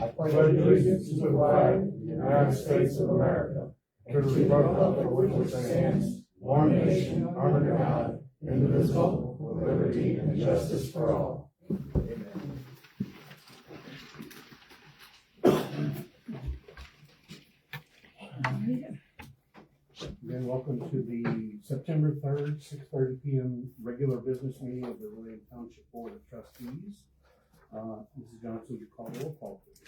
I pledge allegiance to the flag of the United States of America, and to the republic for which it stands, one nation, under God, indivisible, with liberty and justice for all. Amen. Again, welcome to the September 3rd, 6:30 p.m. regular business meeting of the Vermilion Township Board of Trustees. Mrs. Johnson, would you call the roll call, please?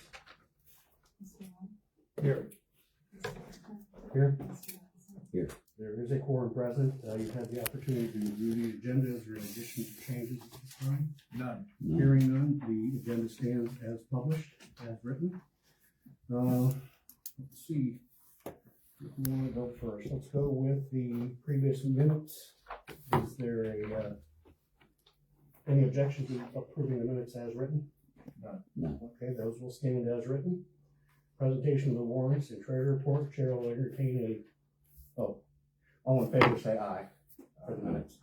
Here. Here? Here. There is a quorum present. You've had the opportunity to review the agenda. Is there any additions or changes at this time? None. Hearing none, the agenda stands as published, as written. Let's see. We want to go first. Let's go with the previous minutes. Is there any objection to approving the minutes as written? No. Okay, those will stand as written. Presentation of the warrants and treasury report. Chair will entertain all in favor say aye for the minutes.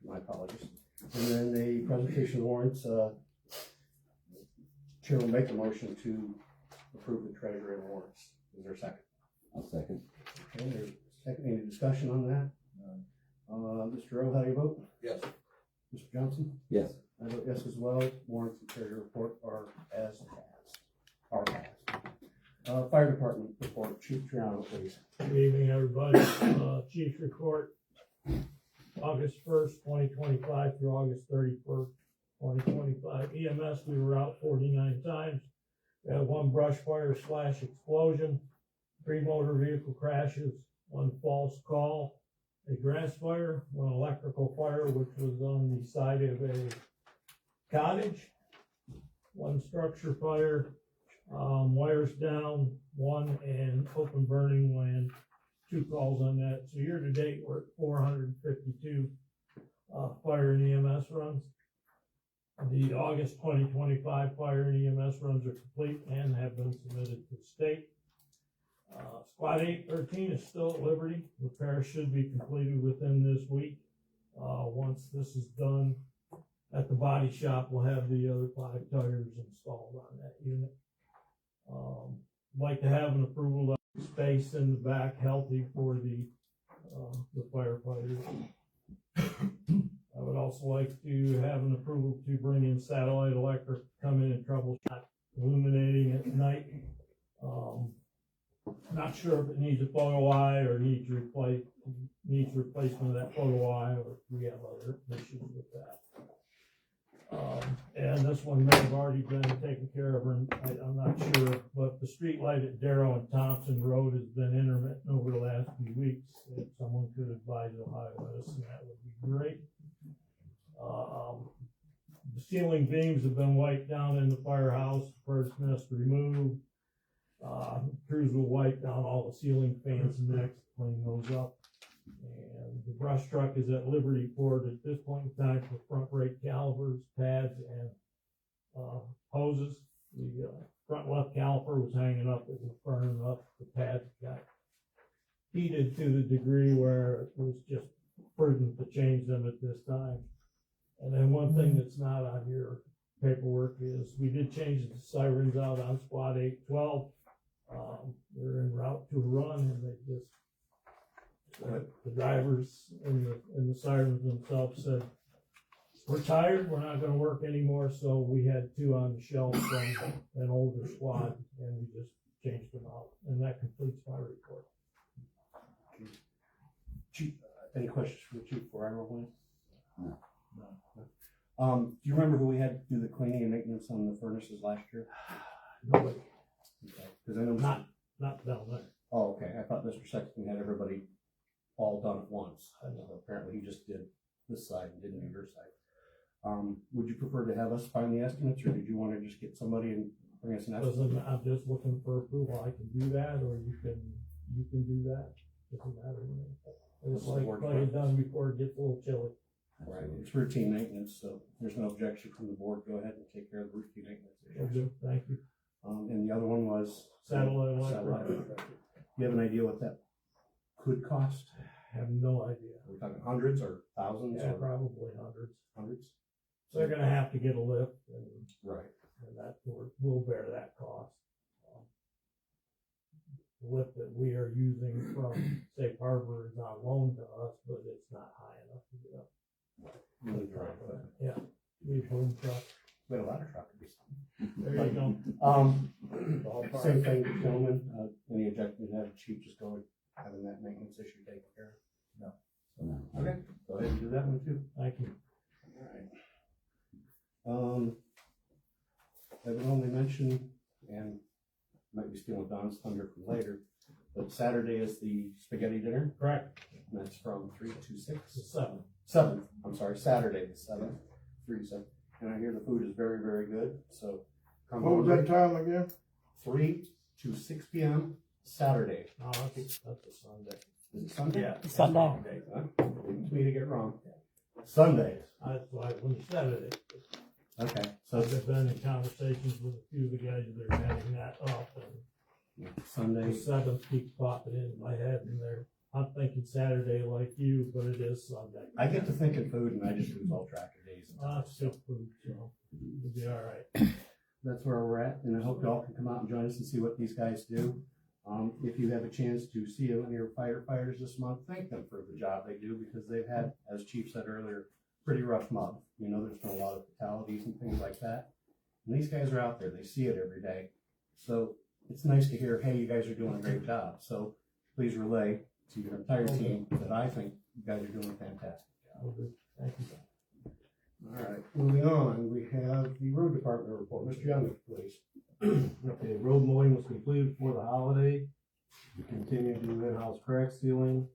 My apologies. And then the presentation of the warrants, Chair will make a motion to approve the treasury and warrants. Is there a second? I'll second. Okay, there's a second. Any discussion on that? Mr. Rowe, how do you vote? Yes. Mr. Johnson? Yes. I vote yes as well. Warrants and treasury report are passed. Fire department report. Chief Triano, please. Good evening, everybody. Chief's report, August 1st, 2025 through August 31st, 2025. EMS, we were out 49 times. We had one brush fire / explosion, 3 motor vehicle crashes, 1 false call, a grass fire, 1 electrical fire, which was on the side of a cottage, 1 structure fire, wires down, 1, and open burning land, 2 calls on that. So year to date, we're at 452 fire and EMS runs. The August 2025 fire and EMS runs are complete and have been submitted to the state. Squad 813 is still at Liberty. Repair should be completed within this week. Once this is done at the body shop, we'll have the other 5 tires installed on that unit. Like to have an approval of space in the back healthy for the firefighters. I would also like to have an approval to bring in satellite electric, come in and troubleshoot illuminating at night. Not sure if it needs a photo eye or needs replacement of that photo eye, or if we have other issues with that. And this one may have already been taken care of, and I'm not sure, but the street light at Darrow and Thompson Road has been intermittent over the last few weeks. If someone could advise Ohio Edison, that would be great. The ceiling beams have been wiped down in the firehouse, bird's nest removed. Crews will wipe down all the ceiling fans next, clean those up. And the brush truck is at Liberty Ford at this point in time for front brake calipers, pads, and hoses. The front left caliper was hanging up, it was burning up. The pads got heated to the degree where it was just prudent to change them at this time. And then one thing that's not on your paperwork is we did change the sirens out on Squad 812. They're en route to a run, and they just the drivers and the sirens themselves said, "We're tired. We're not going to work anymore." So we had 2 on the shelf from an older squad, and we just changed them out. And that completes my report. Chief, any questions for the chief before I roll in? No. Do you remember who we had do the cleaning and maintenance on the furnaces last year? Nobody. Okay. Because I know Not down there. Oh, okay. I thought Mr. Sexton had everybody all done at once. Apparently he just did this side and didn't do your side. Would you prefer to have us find the estimates, or did you want to just get somebody and bring us an estimate? I'm just looking for approval. I can do that, or you can do that. Doesn't matter to me. I just like it done before it gets a little chilly. Right, it's routine maintenance, so there's no objection from the board. Go ahead and take care of the routine maintenance. Okay, thank you. And the other one was Satellite satellite electric. electric. You have an idea what that could cost? I have no idea. Are we talking hundreds or thousands? Yeah, or probably hundreds. hundreds? So they're gonna have to get a lift, and Right. that will bear that cost. lip that we are using from Safe Harbor is on loan to us, but it's not high enough to get up. Really dry, but Yeah, we boom truck, we had a lot of truckers. there you go. Ballpark. Same thing, gentlemen, any objection to have the chief just go having that maintenance issue taken care No. of? Okay, go ahead and do that one too. Thank you. Alright. I would only mention, and might be stealing Don's thunder from later, but Saturday is the spaghetti dinner, Correct, and that's from 3 to it's 6. a 7. 7th, I'm sorry, Saturday the 7th, 3 to 7. And I hear the food is very, very good, so come What was over. that time again? 3 to 6 p.m. Saturday. Oh, that's a Sunday. Is it Sunday? Yeah. Sunday. Huh? Didn't me to get wrong. Sundays. That's why when you said it, Okay, so I've been in conversations with a few of the guys that are heading that up, and the Sunday. 7th keeps popping into my head, and I'm thinking Saturday like you, but it is Sunday. I get to thinking food and I just lose all track of days. It's good food, so it'll be all right. That's where we're at, and I hope y'all can come out and join us and see what these guys do. If you have a chance to see any of your firefighters this month, thank them for the job they do, because they've had, as Chief said earlier, pretty rough month. You know, there's been a lot of fatalities and things like that. And these guys are out there, they see it every day. So it's nice to hear, hey, you guys are doing a great job. So please relay to your entire team that I think you guys are doing a fantastic job. Well, good. Thank you. All right, moving on, we have the road department report. Mr. Young, please. Okay, road mowing was completed before the holiday. We continued to do in-house crack sealing.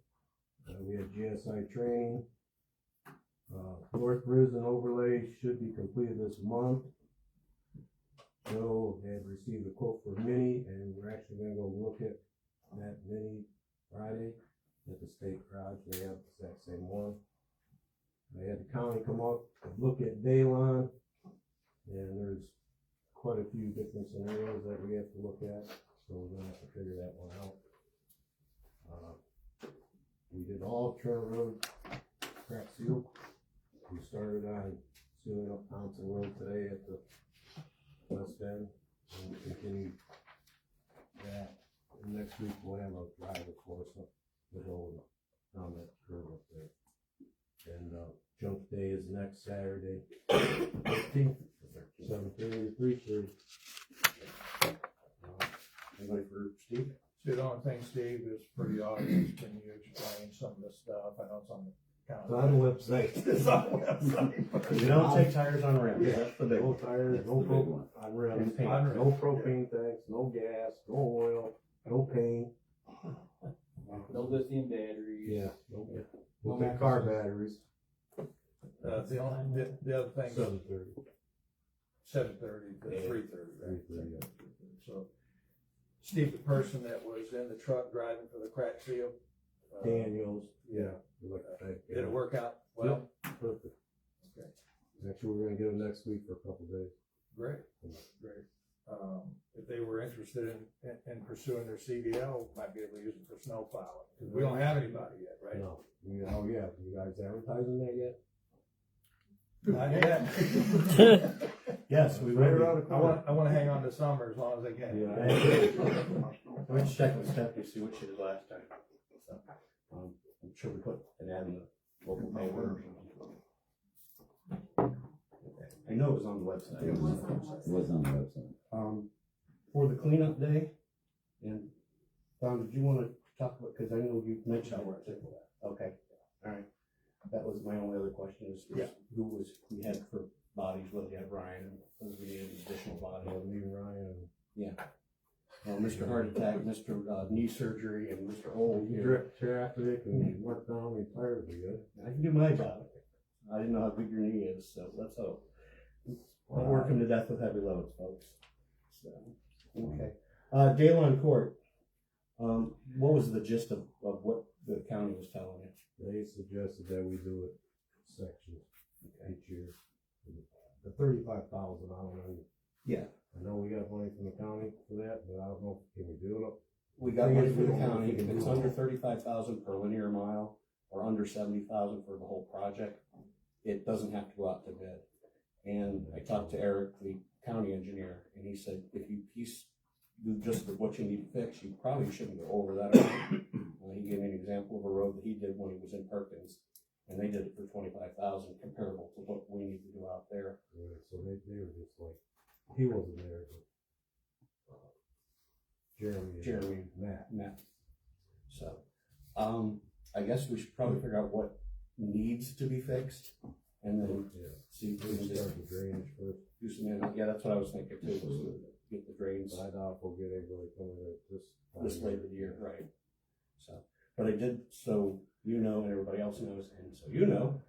We had GSI training. North Bridge and overlay should be completed this month. Joe had received a quote for Mini, and we're actually gonna go look at that Mini Friday at the state garage. They have the exact same one. I had the county come up and look at Daylon, and there's quite a few different scenarios that we have to look at, so we're gonna have to figure that one out. We did all Trail Road crack seal. We started on sealing up Thompson Road today at the west end, and we continued that. And next week we'll have a driver course up the hill and down that curve up there. And jump day is next Saturday, 15th, 7:30 to 3:30. Anybody for Steve? See, the only thing, Steve, is pretty obvious when you explain some of this stuff. I know it's on the It's on the website. It's on the website. You don't take tires on rims. Yeah, that's the big no tires, no propane, on rims, And paint. no propane tanks, no gas, no oil, no paint. No lithium batteries. Yeah, no big car batteries. The other thing, 7:30. 7:30 to Yeah. 3:30, right? 3:30, yeah. So, Steve, the person that was in the truck driving for the crack seal, Daniels, yeah. we like to thank did it them. work out well? Perfect. Okay. Actually, we're gonna get them next week for a couple days. Great, great. If they were interested in pursuing their CDL, might be able to use it for snow plowing, because we don't have anybody yet, right? No, oh yeah, you guys advertising that yet? Not yet. Yes, we Right will. around the corner. I wanna hang on to summer as long as I can. Yeah. Let's check with Stephanie, see what she did last time. So, I'm sure we put an ad in the local paper. I know it was on the website. It was on the website. For the cleanup day, and Don, did you want to talk about, because I know you mentioned it. Okay, all right. That was my only other question is who we had for bodies, whether we had Ryan, and whether we needed additional body. Me and Ryan. Mr. Heart Attack, Mr. Knee Surgery, and Mr. Old here. Drip traffic and work down retired would be good. I can do my job. I didn't know how big your knee is, so let's hope. I'll work him to death with heavy loads, folks. So, okay. Daylon Court, what was the gist of what the county was telling you? They suggested that we do it sections each year. The 35,000, I don't know. Yeah. I know we got money from the county for that, but I don't know, can we do it? We got money from the county. If it's under 35,000 per linear mile or under 70,000 for the whole project, it doesn't have to go out to bid. And I talked to Eric, the county engineer, and he said, if you do just what you need to fix, fix, you probably shouldn't go over that amount. He gave me an example of a road that he did when he was in Perkins, and they did it for 25,000, comparable to what we need to do out there. Right, so they were just like, he wasn't there, but, Jeremy, and Matt. So, I guess we should probably figure out what needs to be fixed, and then see if we can just start the drainage first. do some, yeah, that's what I was thinking too, was to get the drains But I doubt we'll get anybody coming in this late in the year, right? So, but I did, so you know, and everybody else knows, and so you know,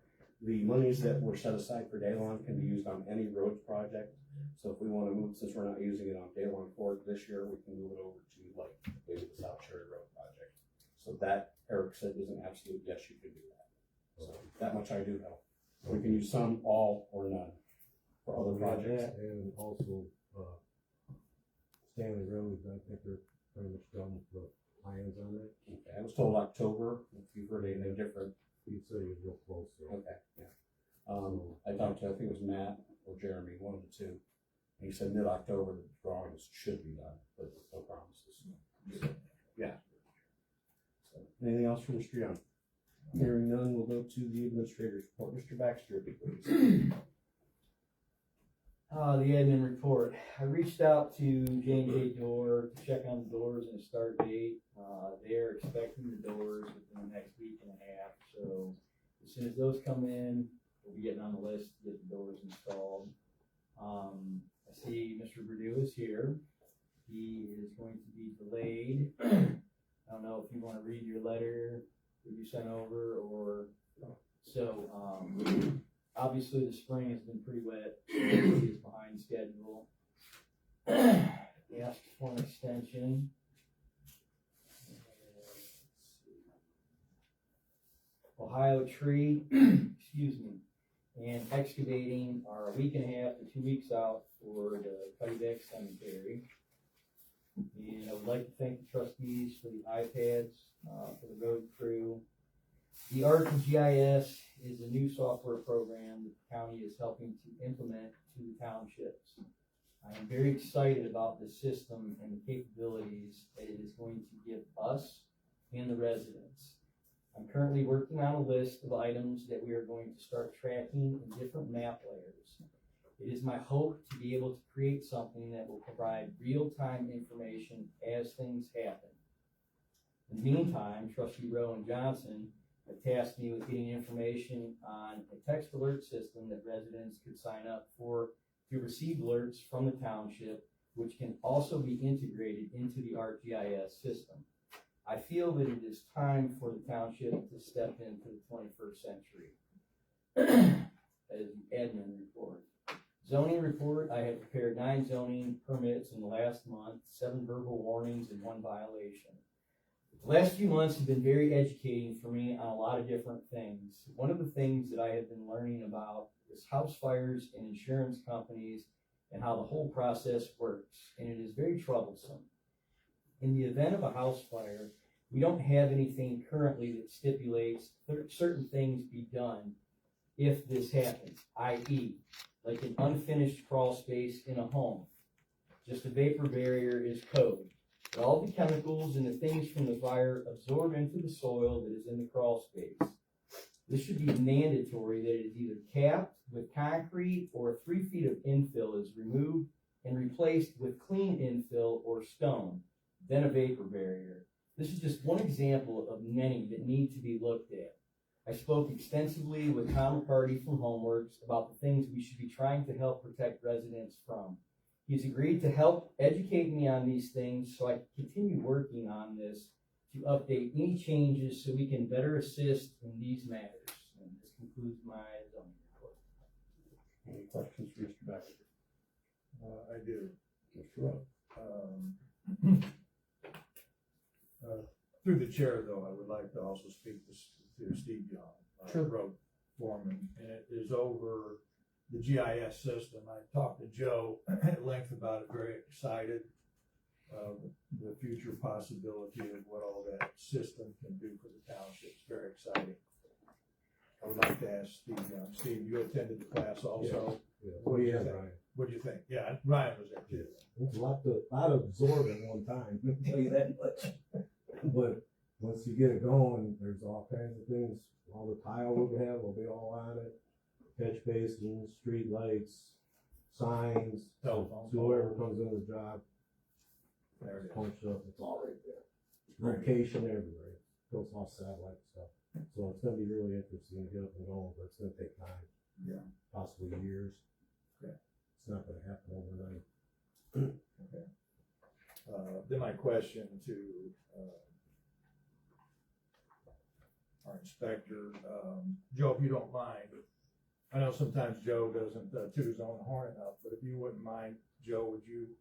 the monies that were set aside for Daylon can be used on any road project. So if we wanna move, since we're not using it on Daylon Court this year, we can move it over to like maybe the South Cherry Road project. So that, Eric said, is an absolute yes, you could do that. So that much I do know. We can use some, all, or none for other projects. That, and also, Stanley Road, I think they're pretty much done with the plans on it. Okay, I was told October, if you've heard anything different. He'd say you're real close, so. Okay, yeah. I talked to, I think it was Matt or Jeremy, one of the two. And he said mid-October, the drawings should be done, but no promises. So, yeah. So, anything else from Mr. Young? Hearing none, we'll go to the administrator's report. Mr. Baxter, if you please. The admin report. I reached out to J&J Door to check on the doors and a start date. They're expecting the doors within the next week and a half. So as soon as those come in, we'll be getting on the list to get the doors installed. I see Mr. Purdue is here. He is going to be delayed. I don't know if you want to read your letter that you sent over, or so. Obviously, the spring has been pretty wet. So he is behind schedule. He asked for an extension. Ohio Tree, excuse me, and excavating are a week and a half to 2 weeks out for the Cuddyback Cemetery. And I would like to thank the trustees for the iPads, for the road crew. The ArcGIS is a new software program that the county is helping to implement to the townships. I am very excited about this system and the capabilities that it is going to give us and the residents. I'm currently working on a list of items that we are going to start tracking in different map layers. It is my hope to be able to create something that will provide real-time information as things happen. In the meantime, Trustee Rowe and Johnson have tasked me with getting information on a text alert system that residents could sign up for to receive alerts from the township, which can also be integrated into the ArcGIS system. I feel that it is time for the township to step into the 21st century. That is the admin report. Zoning report, I have prepared 9 zoning permits in the last month, 7 verbal warnings and 1 violation. The last few months have been very educating for me on a lot of different things. One of the things that I have been learning about is house fires and insurance companies and how the whole process works, and it is very troublesome. In the event of a house fire, we don't have anything currently that stipulates certain things be done if this happens, i.e., like an unfinished crawl space in a home. Just a vapor barrier is code. But all the chemicals and the things from the fire absorb into the soil that is in the crawl space. This should be mandatory that it is either capped with concrete or 3 feet of infill is removed and replaced with clean infill or stone, then a vapor barrier. This is just one example of many that need to be looked at. I spoke extensively with Tom McCarty from Homeworks about the things we should be trying to help protect residents from. He's agreed to help educate me on these things so I can continue working on this to update any changes so we can better assist in these matters. And this concludes my zoning report. Any questions for Mr. Baxter? I do. Mr. Rowe? Through the chair, though, I would like to also speak to Steve Young, Sure. road foreman, and it is over the GIS system. I talked to Joe at length about it, very excited the future possibility of what all that system can do for the township. It's very exciting. I would like to ask Steve Young. Steve, you attended the class also. Yeah. What do you Yeah, think? Ryan. What do you think? Yeah, Ryan was there too. a lot to absorb at one time, I can tell you that much. But once you get it going, there's all kinds of things, all the tile we have will be all on it. Catch basins, street lights, signs, Telephone so whoever comes in the job, There it is. punch up, it's all right there. Location everywhere, goes all satellite stuff. So it's gonna be really interesting to get up and going, but it's gonna take time. Yeah. Possibly years. Okay. It's not gonna happen overnight. Okay. Then my question to, our inspector, Joe, if you don't mind, I know sometimes Joe doesn't toot his own horn enough, but if you wouldn't mind, Joe, would you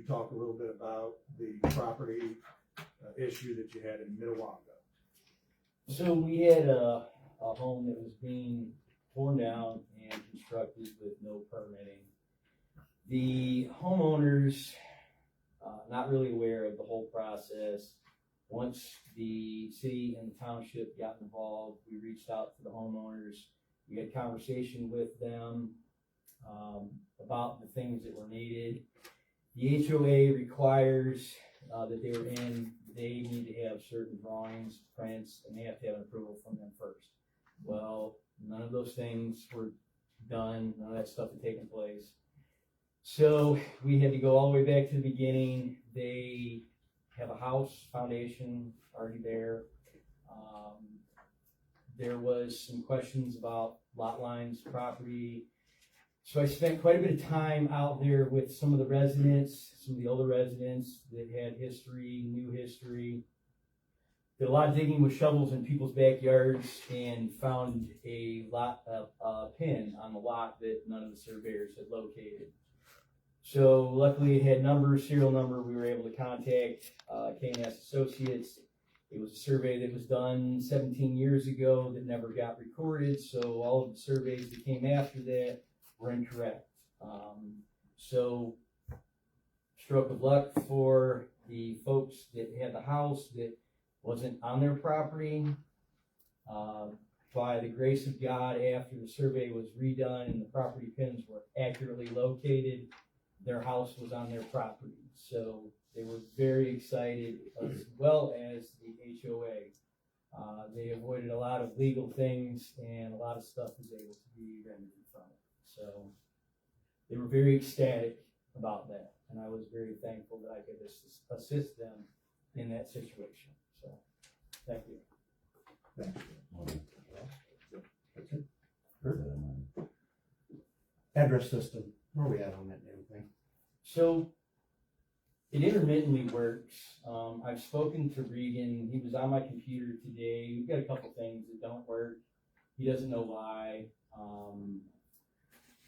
talk a little bit about the property issue that you had in Minnewaca? So we had a home that was being torn down and constructed with no permitting. The homeowners, not really aware of the whole process. Once the city and the township got involved, we reached out to the homeowners. We had conversation with them about the things that were needed. The HOA requires that they need to have certain drawings, prints, and they have to have an approval from them first. Well, none of those things were done, none of that stuff had taken place. So we had to go all the way back to the beginning. They have a house foundation already there. There was some questions about lot lines, property. So I spent quite a bit of time out there with some of the residents, some of the older residents that had history, new history. Did a lot of digging with shovels in people's backyards and found a pin on the lot that none of the surveyors had located. So luckily it had numbers, serial number. We were able to contact K&S Associates. It was a survey that was done 17 years ago that never got recorded. So all of the surveys that came after that were incorrect. So stroke of luck for the folks that had the house that wasn't on their property. By the grace of God, after the survey was redone and the property pins were accurately located, their house was on their property. So they were very excited, as well as the HOA. They avoided a lot of legal things and a lot of stuff was able to be remedied from it. So they were very ecstatic about that. And I was very thankful that I could assist them in that situation. So, thank you. Thank you. Address system, where are we at on that damn thing? So it intermittently works. I've spoken to Regan. He was on my computer today. We've got a couple things that don't work. He doesn't know why.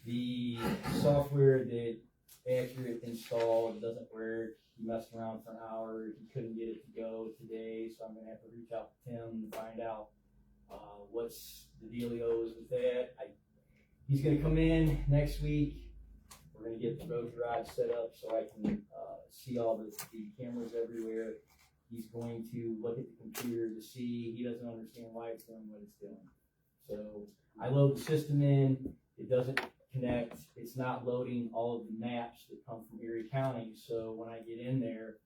The software that Accurate installed doesn't work. He messed around for an hour. He couldn't get it to go today, so I'm gonna have to reach out to Tim to find out what's the dealios with that. He's gonna come in next week. We're gonna get the road garage set up so I can see all the cameras everywhere. He's going to look at the computer to see. He doesn't understand why it's doing what it's doing. So I load the system in. It doesn't connect. It's not loading all of the maps that come from Erie County. So when I get in there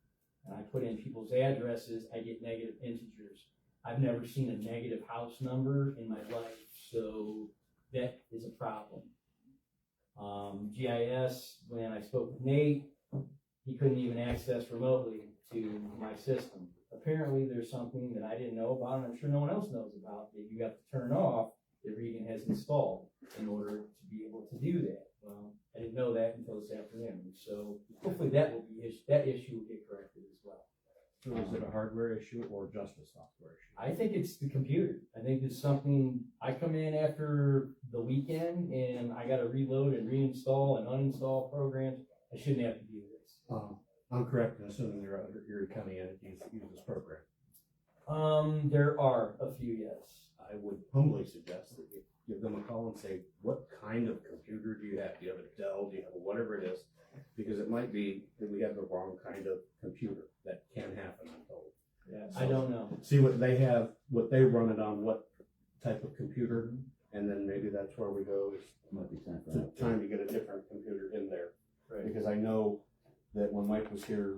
and I put in people's addresses, I get negative integers. I've never seen a negative house number in my life, so that is a problem. GIS, when I spoke with Nate, he couldn't even access remotely to my system. Apparently there's something that I didn't know about, and I'm sure no one else knows about, that you have to turn off that Regan has installed in order to be able to do that. Well, I didn't know that until this afternoon, so hopefully that issue will get corrected as well. So is it a hardware issue or just a software issue? I think it's the computer. I think it's something, I come in after the weekend and I gotta reload and reinstall and uninstall programs. I shouldn't have to do this. I'm correct in assuming there are other Erie County entities that use this program. There are a few, yes. I would humbly suggest that you give them a call and say, what kind of computer do you have? Do you have a Dell? Do you have a whatever it is? Because it might be that we have the wrong kind of computer. That can happen, I'm told. Yeah, So I don't know. see what they have, what they run it on, what type of computer, and then maybe that's where we go is Might be time for it's time to get a different computer in there. Right. Because I know that when Mike was here,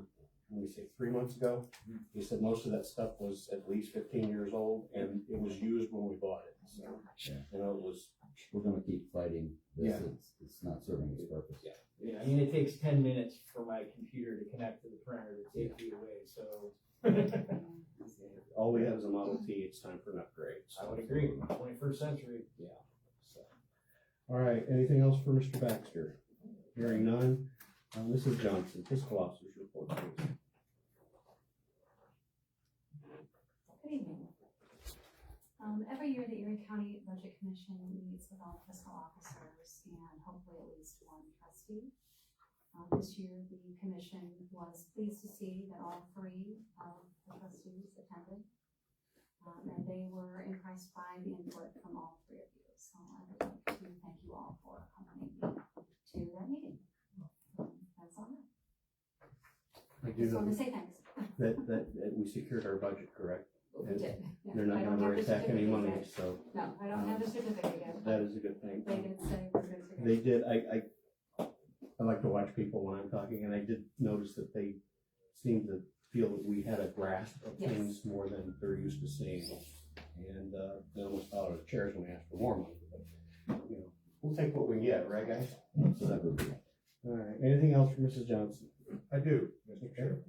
let me say 3 months ago, he said most of that stuff was at least 15 years old and it was used when we bought it. So, Yeah. you know, it was, We're gonna keep fighting this, Yeah. it's not serving its purpose. Yeah. Yeah, I mean, it takes 10 minutes for my computer to connect to the printer to take it away, so. all we have is a Model T, it's time for an upgrade. I would agree, 21st century. Yeah. So. All right, anything else for Mr. Baxter? Hearing none. Mrs. Johnson, fiscal officer's report, please. Good evening. Every year, the Erie County Budget Commission meets with all fiscal officers and hopefully at least one trustee. This year, the commission was pleased to see that all three of the trustees attended. And they were impressed by the input from all three of you. So I would like to thank you all for coming to that meeting. That's all. I do Just want know to say thanks. that we secured our budget, correct? We did. Yeah. They're not I don't gonna have write the back any certificate money, yet. so No, I don't have the certificate yet. that is a good thing. They did say we're good to go. They did, I like to watch people when I'm talking, and I did notice that they seemed to feel that we had a grasp of Yes. things more than they're used to seeing. And, they almost fell out of the chairs when we asked for more money, but, you know, we'll take what we can get, right, guys? All right, anything else for Mrs. Johnson? I do, Mr. Chairman.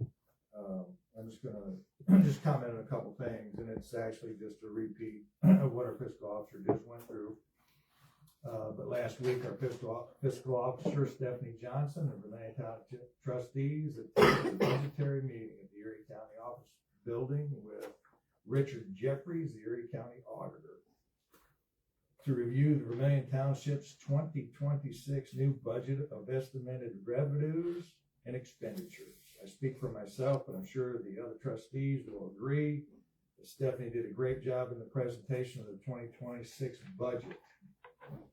I'm just gonna just comment on a couple things, and it's actually just a repeat of what our fiscal officer just went through. But last week, our fiscal officer, Stephanie Johnson, of the Vermilion Township trustees, attended a budgetary meeting at the Erie County Office Building with Richard Jeffries, the Erie County Auditor, to review the Vermilion Township's 2026 new budget of estimated revenues and expenditures. I speak for myself, but I'm sure the other trustees will agree that Stephanie did a great job in the presentation of the 2026 budget.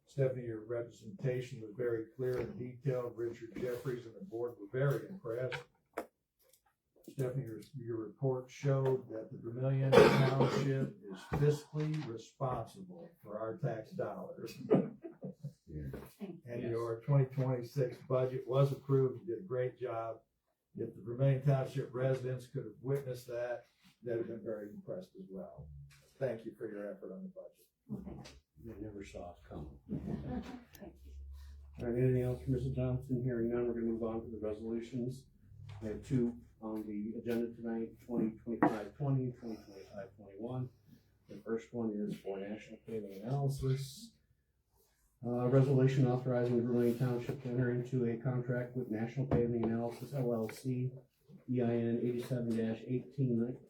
Stephanie, your representation was very clear and detailed. Richard Jeffries and the board were very impressed. Stephanie, your report showed that the Vermilion Township is fiscally responsible for our tax dollars. And your 2026 budget was approved. You did a great job. If the Vermilion Township residents could have witnessed that, they'd have been very impressed as well. Thank you for your effort on the budget. Well, thank They never saw us coming. you. Thank you. All right, anything else for Mrs. Johnson? Hearing none, we're gonna move on to the resolutions. We have two on the agenda tonight, 2025-20, 2025-21. The first one is for national paving analysis. Resolution authorizing the Vermilion Township to enter into a contract with National Paving Analysis LLC, EIN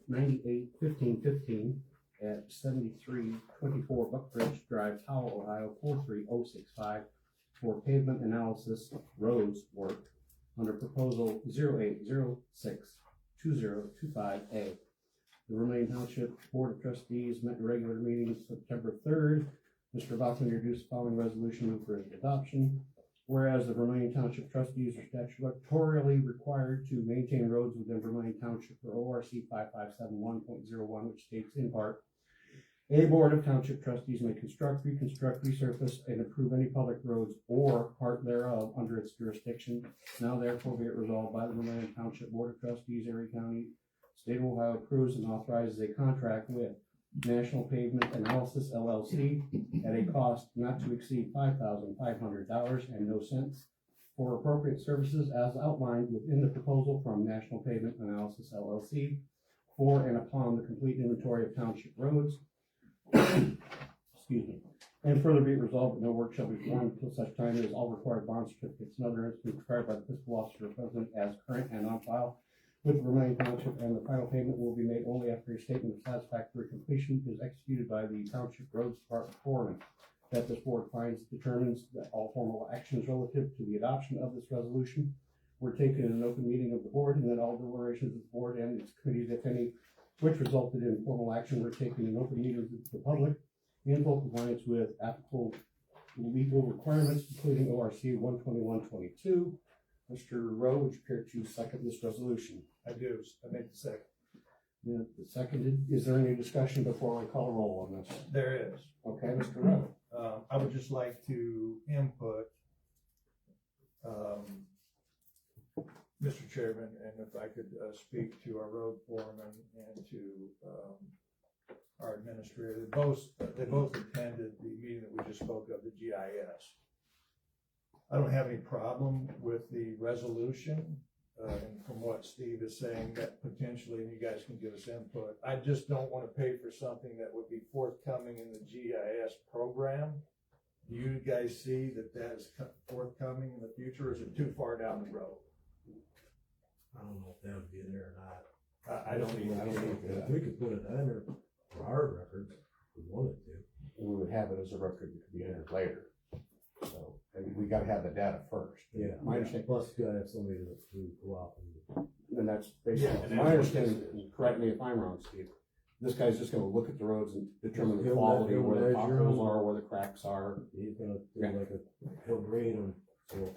87-1898-1515 at 7324 Buckbridge Drive, Howell, Ohio, 43065 for pavement analysis roads work under proposal 08062025A. The Vermilion Township Board of Trustees met in regular meeting September 3rd. Mr. Bachman introduced the following resolution, move for its adoption. Whereas the Vermilion Township trustees are statutorily required to maintain roads within Vermilion Township per ORC 5571.01, which states in part, a board of township trustees may construct, reconstruct, resurface, and improve any public roads or part thereof under its jurisdiction. Now therefore be it resolved by the Vermilion Township Board of Trustees, Erie County, State of Ohio approves and authorizes a contract with National Pavement Analysis LLC at a cost not to exceed $5,500.00 for appropriate services as outlined within the proposal from National Pavement Analysis LLC for and upon the complete inventory of township roads. Excuse me. And further be it resolved that no work shall be performed until such time as all required bond certificates and other instruments required by the fiscal officer or president as current and on file with Vermilion Township, and the final payment will be made only after a statement of satisfactory completion is executed by the Township Roads Department foreman. That this board determines that all formal actions relative to the adoption of this resolution were taken in an open meeting of the board, and that all deliberations of the board and its committees, if any, which resulted in formal action, were taken in open meetings of the public in full compliance with applicable legal requirements, including ORC 121.22. Mr. Rowe, would you care to second this resolution? I do. I make the second. Yeah, seconded. Is there any discussion before I call a roll on this? There is. Okay, Mr. Rowe. I would just like to input, Mr. Chairman, and if I could, speak to our road foreman and to, our administrator, they both attended the meeting that we just spoke of, the GIS. I don't have any problem with the resolution, and from what Steve is saying, that potentially, and you guys can give us input, I just don't wanna pay for something that would be forthcoming in the GIS program. Do you guys see that is forthcoming in the future, or is it too far down the road? I don't know if that would be in there or not. I don't even. If we could put it in there for our records, if we wanted to. We would have it as a record that could be entered later. So, and we gotta have the data first. Yeah. My understanding, Plus, you gotta have somebody to go out and. and that's Yeah, basically, and my that's- understanding, and correct me if I'm wrong, Steve, this guy's just gonna look at the roads and determine the He'll quality, measure where the them. potholes are, where the cracks are. He's gonna do Yeah. like he'll grade them, so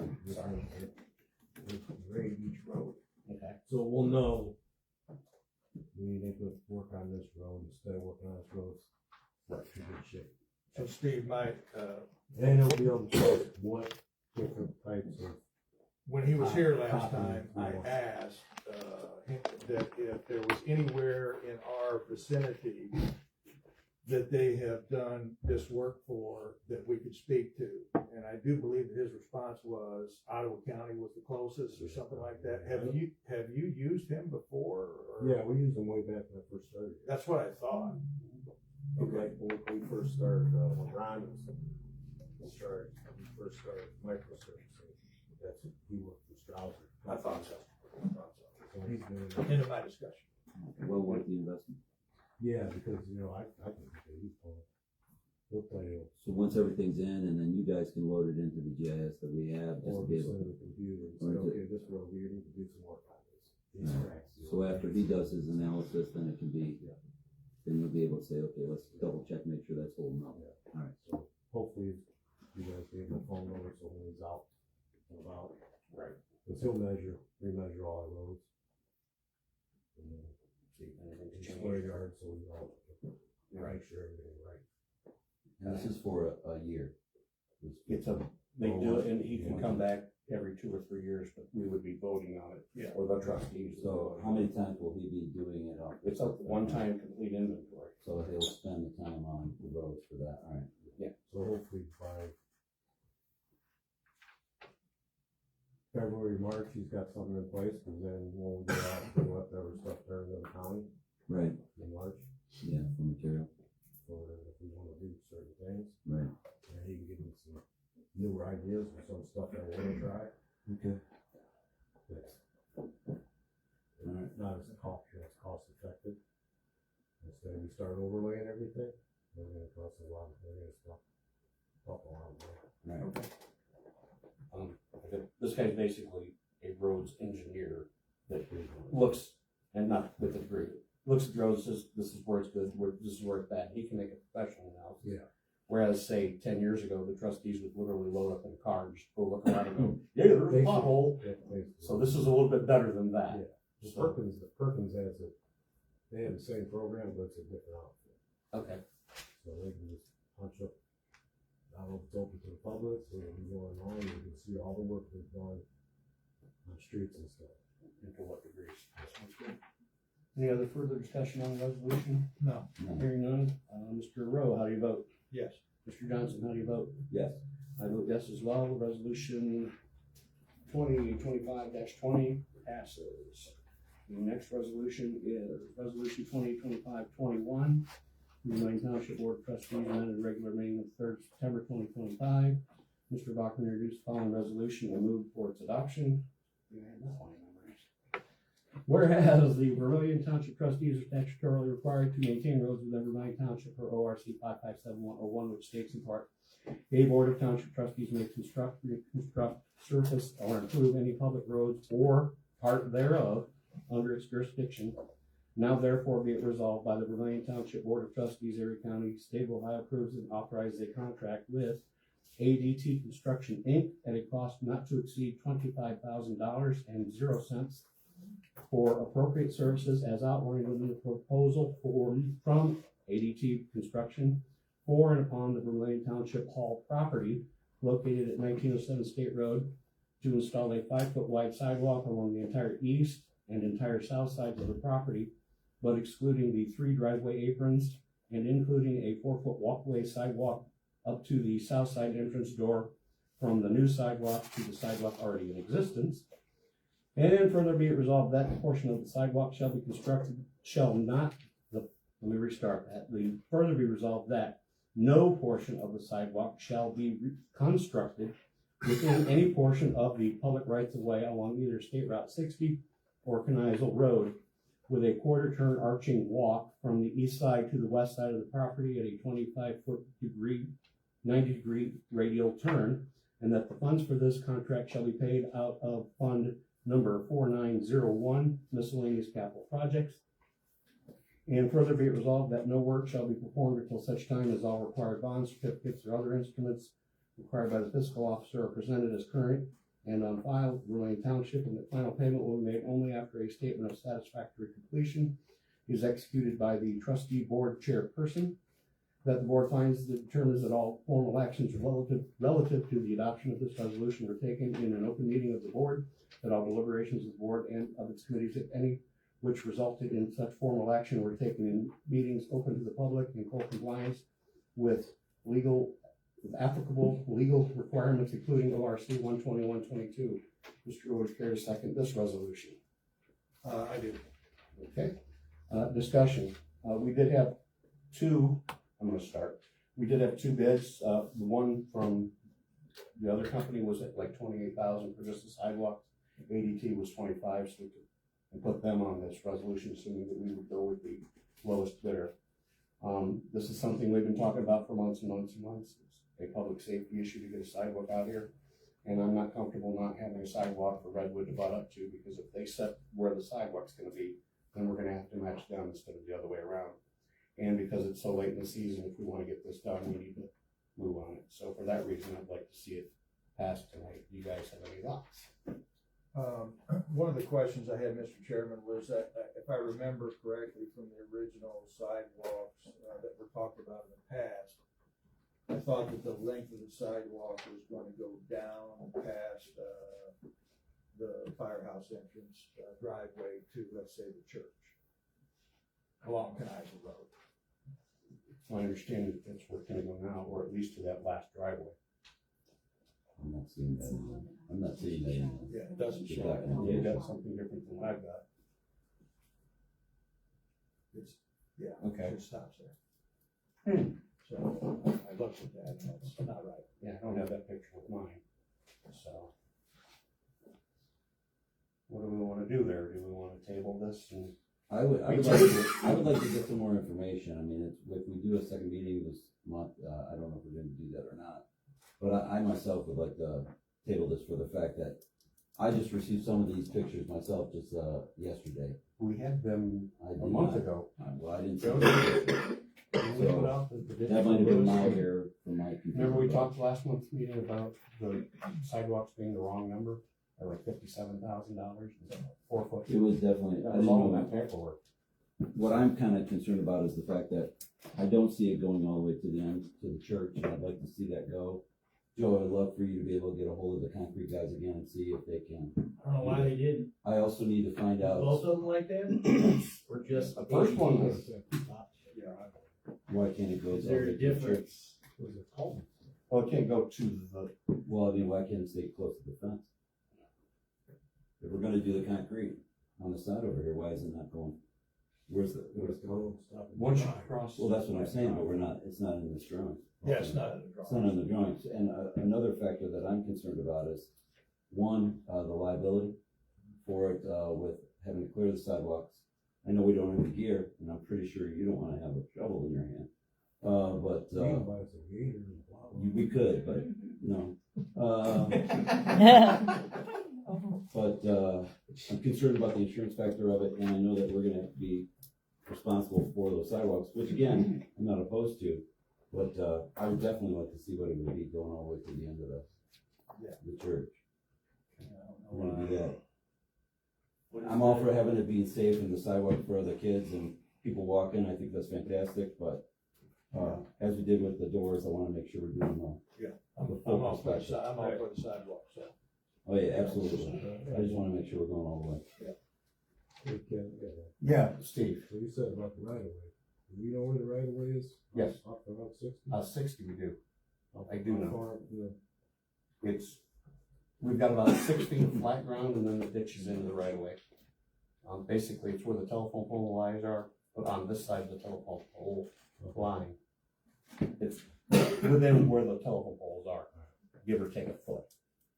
he'll grade each road. Okay. So we'll know, we need to work on this road instead of working on this road. Right, in good shape. So Steve, And he'll be able to tell us what different types of, when he was here last Copy. time, I asked, him that if there was anywhere in our vicinity that they have done this work for that we could speak to. And I do believe that his response was Ottawa County was the closest or something like that. Have you used him before? Or? yeah, we used them way back when I first started. That's what I thought. Like when we first started, when Ron was started, when we first started microservices, that's, he worked for Strauser. I thought so. So he's been, End of my discussion. Well worth the investment. yeah, because, you know, I think he'll play, So once everything's in, and then you guys can load it into the GIS that we have, just or to be just able send to. the computer and say, or to- okay, this road, we need to do some work on this. These Right. cracks. So after he does his analysis, then it can be, then you'll be able to say, okay, let's double check, make sure that's holding up. Alright. So hopefully you guys gave him a phone number so when he's out and about. Right. Because he'll remeasure all our roads. And then See if anything's each changed. square yard, so we all Right. make sure everything's right. And this is for a year. It's they do it, and he can come back every 2 or 3 years, but we would be voting on it. Yeah. Or the trustees. So how many times will he be doing it up? It's a one-time complete inventory. So he'll spend the time on the roads for that, alright. So hopefully by February, March, he's got something in place, because then when we go out and do whatever stuff there in the county Right, in March, yeah, for material, or if we wanna do certain things, right. and he can give me some newer ideas or some stuff that we're gonna try. Okay. That's Alright, not as cost effective. Instead we start overlaying everything, we're gonna cost a lot, we're gonna stop a lot more. right. This guy's basically a roads engineer that looks, and not with a degree, looks at the roads, says, this is where it's good, this is where it's bad. He can make a professional analysis. Yeah. Whereas, say, 10 years ago, the trustees would literally load up in a car and just go look around and go, yeah, there's a pothole. So this is a little bit better than that. Yeah. Perkins has they have the same program, but it's a different outfit. Okay. So they can just punch up, I don't know if it's open to the public, so you can go online, you can see all the work they've done on streets and stuff. And to what degrees. Sounds good. Any other further discussion on the resolution? No. Hearing none. Mr. Rowe, how do you vote? Yes. Mr. Johnson, how do you vote? Yes. I vote yes as well. Resolution 2025-20 passes. The next resolution is Resolution 2025-21. Vermilion Township Board of Trustees amended regular meeting of 3rd September 2025. Mr. Bachman introduced the following resolution and moved for its adoption. Whereas the Vermilion Township trustees are statutorily required to maintain roads within Vermilion Township per ORC 557101, which states in part, a board of township trustees may construct, reconstruct, surface, or improve any public roads or part thereof under its jurisdiction. Now therefore be it resolved by the Vermilion Township Board of Trustees, Erie County, State of Ohio approves and authorizes a contract with ADT Construction Inc. at a cost not to exceed $25,000.00 for appropriate services as outlined within the proposal from ADT Construction for and upon the Vermilion Township Hall property located at 1907 State Road, to install a 5-foot wide sidewalk along the entire east and entire south sides of the property, but excluding the 3 driveway aprons and including a 4-foot walkway sidewalk up to the south side entrance door from the new sidewalk to the sidewalk already in existence. And further be it resolved that the portion of the sidewalk shall be constructed, further be resolved that no portion of the sidewalk shall be constructed within any portion of the public rights of way along either State Route 60 or Kneisel Road with a quarter turn arching walk from the east side to the west side of the property at a 90 degree radial turn, and that the funds for this contract shall be paid out of fund number 4901, miscellaneous capital projects. And further be it resolved that no work shall be performed until such time as all required bonds, certificates, or other instruments required by the fiscal officer are presented as current and on file with Vermilion Township, and that final payment will be made only after a statement of satisfactory completion is executed by the trustee board chairperson. That the board finds that determines that all formal actions relative to the adoption of this resolution were taken in an open meeting of the board, that all deliberations of the board and of its committees, if any, which resulted in such formal action were taken in meetings open to the public in full compliance with applicable legal requirements, including ORC 121-22. Mr. Would care to second this resolution? I do. Okay. Discussion. We did have two. I'm going to start. We did have 2 bids. The one from the other company was at like $28,000 for just the sidewalk. ADT was $25,000, so we could put them on this resolution, assuming that we would go with the lowest bidder. This is something we've been talking about for months and months and months. It's a public safety issue to get a sidewalk out here, and I'm not comfortable not having a sidewalk for Redwood to butt up to, because if they set where the sidewalk's going to be, then we're going to have to match them instead of the other way around. And because it's so late in the season, if we want to get this done, we need to move on it. So for that reason, I'd like to see it passed tonight. Do you guys have any thoughts? One of the questions I had, Mr. Chairman, was that if I remember correctly from the original sidewalks that were talked about in the past, I thought that the length of the sidewalk was going to go down past the firehouse entrance driveway to, let's say, the church along Kneisel Road. I understand that that's where it's going to go now, or at least to that last driveway. I'm not seeing that. I'm not seeing that. Yeah, it doesn't show. Black and You white. got something different than what I've got. It's, yeah, Okay. it stops there. So I looked at that, and that's not right. Yeah, I don't have that picture with mine. So what do we want to do there? Do we want to table this? And I would like to get some more information. I mean, if we do a second meeting this month, I don't know if we're going to do that or not. But I myself would like to table this for the fact that I just received some of these pictures myself just yesterday. we had them I a did month not- ago. Well, I didn't see Joe, that. That might have been my error from my computer. Remember we talked last month's meeting about the sidewalks being the wrong number, or like $57,000, 4 foot. It was definitely, I That didn't was all in know. that paperwork. What I'm kind of concerned about is the fact that I don't see it going all the way to the end, to the church, and I'd like to see that go. Joe, I'd love for you to be able to get a hold of the concrete guys again and see if they can. I don't know why they didn't. I also need to find out Both of them like that? Or just? The first one was, why can't it go. Is there a difference? well, it can't go to the, Well, I mean, why can't it stay close to the fence? If we're gonna do the concrete on the side over here, why is it not going? Where's the going? once you cross. Well, that's what I'm saying, but it's not in this drawing. Yeah, it's not in the It's drawing. not in the drawings. And another factor that I'm concerned about is, one, the liability for it, with having to clear the sidewalks. I know we don't have the gear, and I'm pretty sure you don't wanna have a shovel in your hand. We could, but no. But I'm concerned about the insurance factor of it, and I know that we're gonna have to be responsible for those sidewalks, which again, I'm not opposed to. But I would definitely like to see what it would be going all the way to the end of the church. We're gonna do that. I'm all for having it being safe and the sidewalk for other kids and people walking. I think that's fantastic, but as we did with the doors, I wanna make sure we're doing I'm all for the sidewalk, so. Oh, yeah, absolutely. I just wanna make sure we're going all the way. We can, Yeah, Steve. so you said about the right of way. Do you know where the right of way is? Yes. Off the Route 60? 60 we do. I do How know. far, you It's, we've got about 6 feet of flat ground and then the ditch is into the right of way. Basically, it's where the telephone pole lines are, but on this side of the telephone pole line. It's within where the telephone poles are, give or take a foot.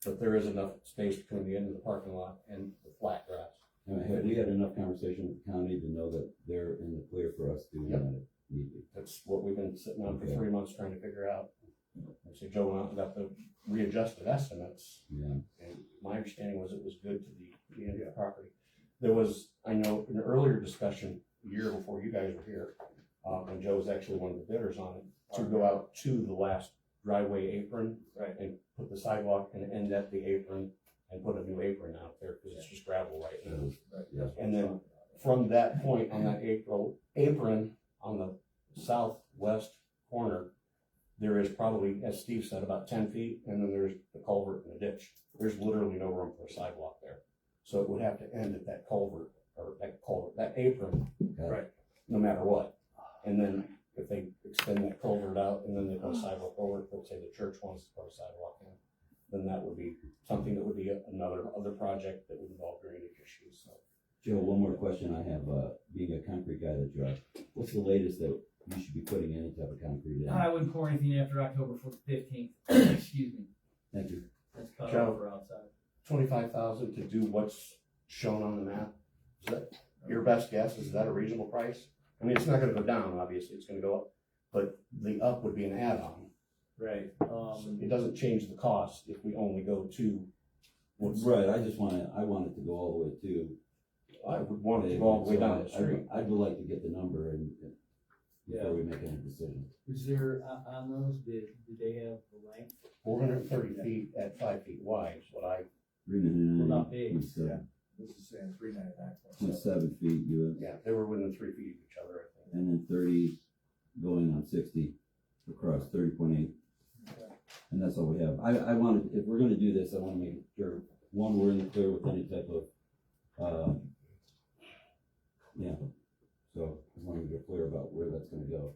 But there is enough space between the end of the parking lot and the flat grass. And have we had enough conversation with the county to know that they're in the clear for us to, Yep. need to? That's what we've been sitting on for Okay. 3 months trying to figure out. So Joe went out and got the readjusted estimates. Yeah, And my understanding was it was good to the end of the property. There was, I know, an earlier discussion, a year before you guys were here, when Joe was actually one of the bidders on it, to go out to the last driveway apron. Right. And put the sidewalk and end at the apron and put a new apron out there, because it's just gravel right now. yeah. And then from that point on that apron on the southwest corner, there is probably, as Steve said, about 10 feet, and then there's the culvert and the ditch. There's literally no room for a sidewalk there. So it would have to end at that culvert, that apron, Right. no matter what. And then if they extend that culvert out and then they put a sidewalk over it, let's say the church wants to put a sidewalk in, then that would be something that would be other project that would involve drainage issues, so. Joe, one more question I have, being a concrete guy that you are, what's the latest that you should be putting any type of concrete in? I wouldn't pour anything after October 15th, excuse me, Thank you. that's cut Joe. off for outside. 25,000 to do what's shown on the map, is that your best guess? Is that a reasonable price? I mean, it's not gonna go down, obviously, it's gonna go up, but the up would be an add-on. Right, It doesn't change the cost if we only go to what's. Right, I want it to go all the way to. I would want it to go all the way down the So street. I would like to get the number and, before we make any decisions. is there, on those, did they have the length? 430 feet at 5 feet wide is what I, 399. Not big. This is saying 399. 0.7 feet, yeah, they were within 3 feet of each other, I think. and then 30 going on 60 across 30.8. And that's all we have. I wanted, if we're gonna do this, I wanna make sure, one, we're in the clear with any type of, so as long as we're clear about where that's gonna go,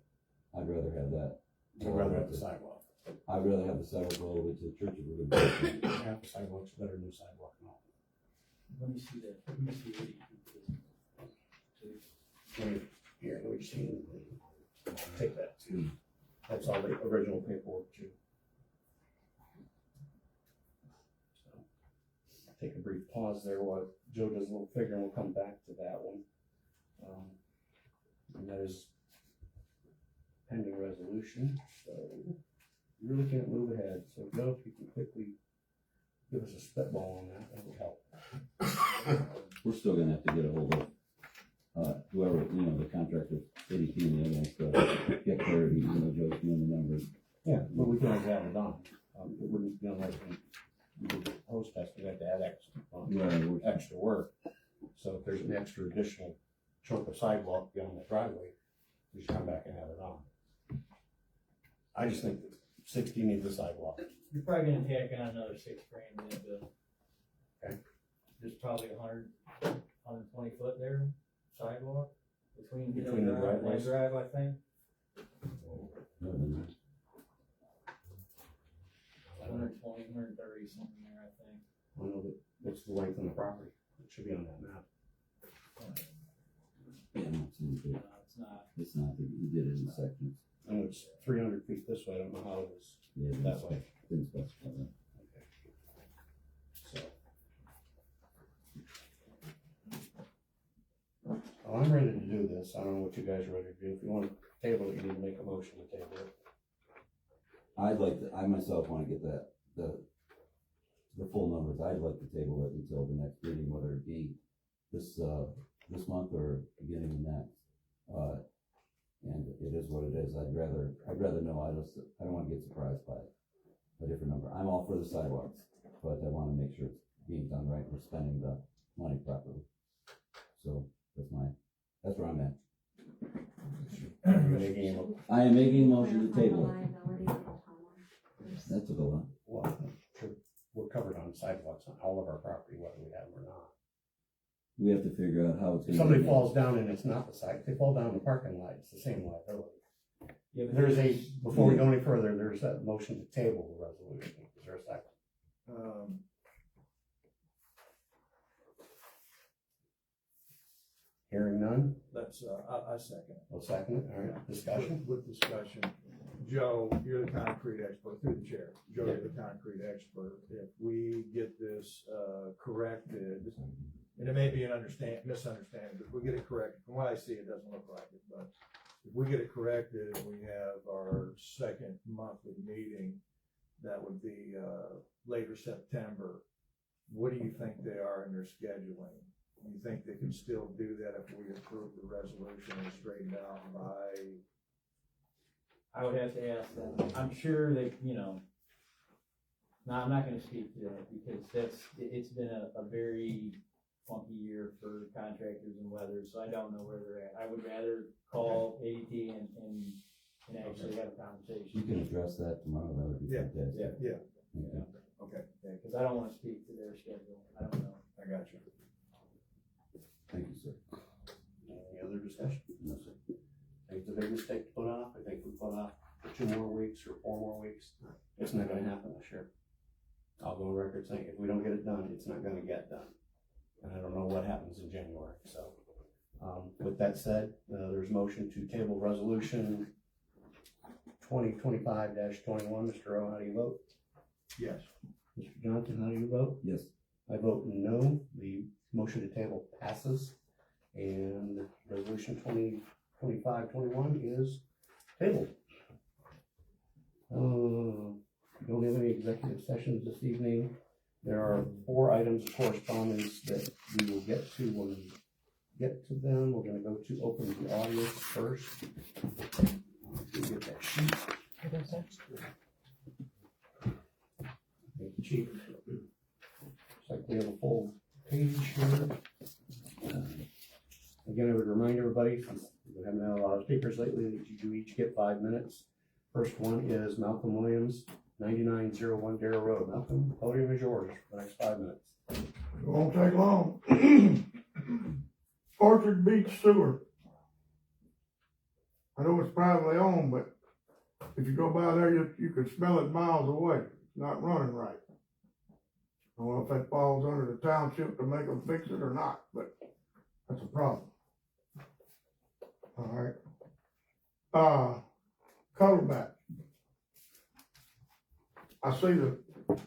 I'd rather have that. I'd rather have the sidewalk. I'd rather have the sidewalk all the way to the church if we're gonna do it. Half the sidewalk's better than the sidewalk now. Let me see that, let me see what Here, let me see. Take that too. That's all the original paperwork too. So, take a brief pause there while Joe does a little figure and we'll come back to that one. And that is pending resolution, so you really can't move ahead. So Joe, if you can quickly give us a spitball on that, that would help. We're still gonna have to get a hold of, whoever, the contractor, ADP and the other ones, to get clarity, even though Joe's doing the numbers. Yeah, but we can always add it on. It wouldn't be like we do post test, we have to add extra work. So if there's an extra additional chunk of sidewalk beyond the driveway, we should come back and add it on. I just think that 60 needs a sidewalk. You're probably gonna tack on another $6,000 in that bill. Okay. There's probably 120 foot there, sidewalk, between The drive and driveways? drive, I think. 120, 130, something there, I think. I know that, what's the length on the property? It should be on that map. Yeah, no, No, it's not. it's not, you did it in sections. I know it's 300 feet this way, I don't know how it is Yeah, that way. didn't specify that. So. Well, I'm ready to do this. I don't know what you guys are ready to do. If you want to table it, you need to make a motion to table it. I myself wanna get the full numbers. I'd like to table it until the next meeting, whether it be this month or beginning of next. And it is what it is. I'd rather know. I don't wanna get surprised by a different number. I'm all for the sidewalks, but I wanna make sure it's being done right. We're spending the money properly. So that's where I'm at. I am making a motion to table it. Liability of the homeowner. That took a lot. Well, we're covered on sidewalks on all of our property, whether we have them or not. We have to figure out how it's If gonna. somebody falls down and it's not the side, if they fall down the parking lot, it's the same liability. Yeah, but There's a, before we go any further, there's a motion to table the resolution. Is there a second? Hearing none, Let's, I second. we'll second it. All right, discussion. With discussion. Joe, you're the concrete expert, through the chair. Joe, you're the concrete expert. If we get this, corrected, and it may be an misunderstanding, but if we get it corrected, from what I see, it doesn't look like it, but if we get it corrected and we have our second monthly meeting, that would be, later September. What do you think they are in their scheduling? Do you think they can still do that if we approve the resolution and straighten it out by? I would have to ask them. I'm sure they, no, I'm not gonna speak to that because it's been a very funky year for contractors and weather, so I don't know where they're at. I would rather call ADT and actually have a You conversation. can address that tomorrow, that would be Yeah, fantastic. Yeah, Yeah. okay, Yeah, cause I don't wanna speak to their schedule. I don't know. I got you. Thank you, sir. Any other discussion? No, sir. I think it's a big mistake to put off. I think we put off for 2 more weeks or 4 more weeks. It's not gonna happen this year. I'll go on record saying if we don't get it done, it's not gonna get done. And I don't know what happens in January, so. With that said, there's motion to table resolution 2025-21. Mr. Rowe, how do you vote? Yes. Mr. Johnson, how do you vote? Yes. I vote no. The motion to table passes. And resolution 2025-21 is tabled. We don't have any executive sessions this evening. There are 4 items of correspondence that we will get to when we get to them. We're gonna go to open the audience first. Get that sheet. Thank you, Chief. Looks like we have a full page here. Again, I would remind everybody, since we haven't had a lot of speakers lately, that you do each get 5 minutes. First one is Malcolm Williams, 9901 Darrow Road. Malcolm, podium is yours for the next 5 minutes. It won't take long. Orchard Beach Sewer. I know it's privately owned, but if you go by there, you can smell it miles away. It's not running right. I don't know if that falls under the township to make them fix it or not, but that's a problem. All right. Colorback. I see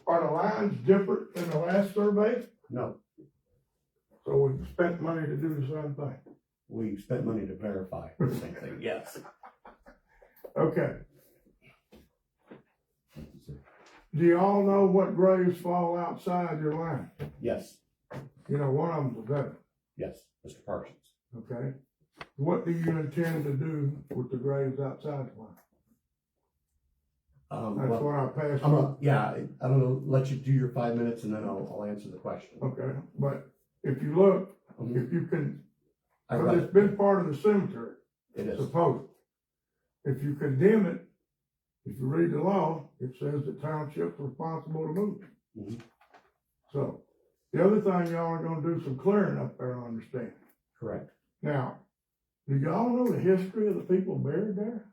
are the lines different than the last survey? No, So we spent money to do the same thing. we spent money to verify the same thing, yes. Okay. Thank you, sir. Do you all know what graves fall outside your line? Yes, You know, one of them's a veteran, yes, Mr. Parsons. okay? What do you intend to do with the graves outside the line? That's Well, what I passed. I'm gonna let you do your 5 minutes and then I'll answer the question. Okay, but if you look, if you can, I because read it's been part of the cemetery, it is. supposedly. If you condemn it, if you read the law, it says the township's responsible to move it. Mhm. So, the other thing y'all are gonna do some clearing up there, I understand. Correct. Now, do y'all know the history of the people buried there?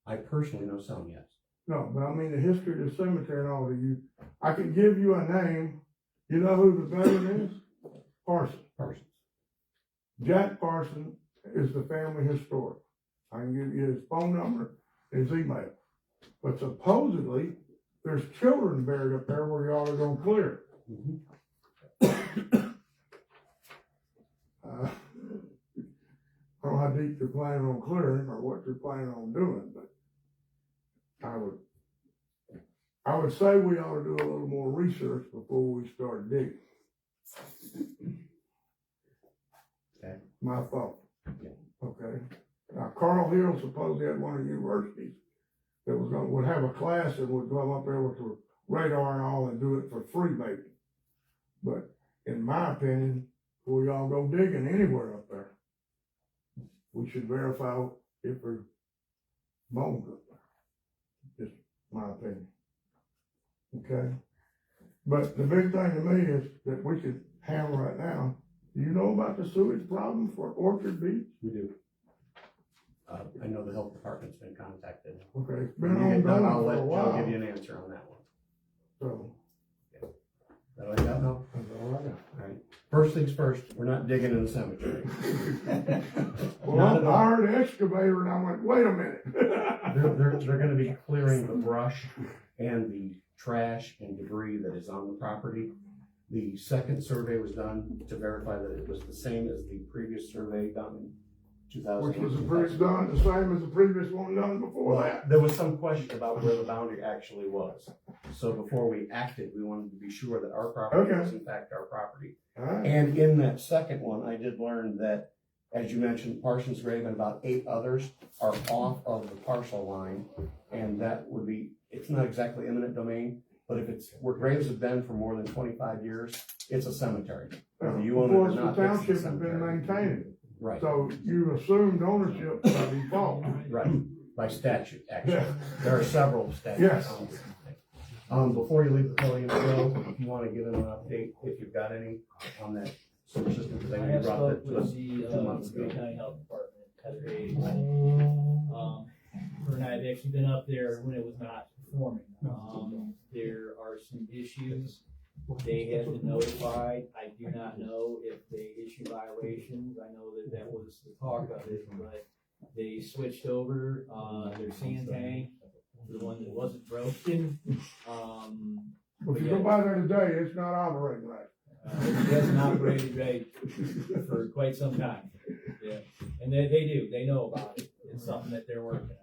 I personally know some, yes. No, but I mean the history of the cemetery and all of you. I can give you a name. You know who the veteran is? Parsons. Parsons. Jack Parsons is the family historian. I can give you his phone number, his email. But supposedly, there's children buried up there where y'all are gonna clear. Mhm. I don't know how deep you're planning on clearing or what you're planning on doing, but I would say we ought to do a little more research before we start digging. Okay. My thought. Okay. Okay. Now, Carl Hill supposedly had one of the universities that would have a class and would come up there with the radar and all and do it for free maybe. But in my opinion, before y'all go digging anywhere up there, we should verify if there's bones up there. Just my opinion. Okay? But the big thing to me is that we could handle right now. Do you know about the sewage problem for Orchard Beach? We do. I know the health department's been contacted. Okay, it's When been you get done, I'll ongoing let for a Joe while. give you an answer on that one. So, That all you got now? that's all I got. All right. First things first, we're not digging in the cemetery. Well, Not at all. I heard the excavator and I went, wait a minute. They're gonna be clearing the brush and the trash and debris that is on the property. The second survey was done to verify that it was the same as the previous survey done in 2008. Which was the same as the previous one done before Well, that. there was some question about where the boundary actually was. So before we acted, we wanted to be sure that our property Okay. was in fact our property. All right. And in that second one, I did learn that, as you mentioned, Parsons Grave and about 8 others are off of the parcel line. And that would be, it's not exactly eminent domain, but if it's where graves have been for more than 25 years, it's a cemetery. Whether you own it Of or course, the not, it's a township has been cemetery. maintaining it. Right, So you assumed ownership by default. right, by statute, actually. Yeah. There are several statutes. Yes. Before you leave the podium, Joe, if you want to give them an update, if you've got any, on that sewer system, because I I know you have brought spoke that to us with the, 2 months Green ago. County Health Department, had a, her and I have actually been up there when it was not performing. There are some issues. They have been notified. I do not know if they issue violations. I know that that was the talk of it, but they switched over, their sand tank, the one that wasn't broken. If you go by there today, it's not operating right. It hasn't operated right for quite some time. Yeah, and they do. They know about it. It's something that they're working on.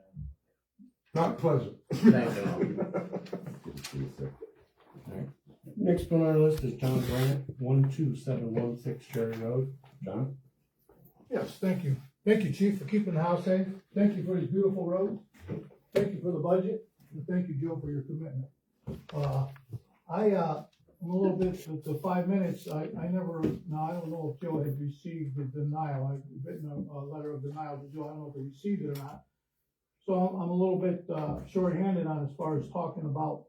Not pleasant. Thank you. Next one on our list is John Grant, 12716 Cherry Road. John? Yes, thank you. Thank you, Chief, for keeping the house safe. Thank you for these beautiful roads. Thank you for the budget, and thank you, Joe, for your commitment. I'm a little bit, the 5 minutes, I never, now I don't know if Joe had received the denial. I've written a letter of denial to Joe. I don't know if he received it or not. So I'm a little bit shorthanded on as far as talking about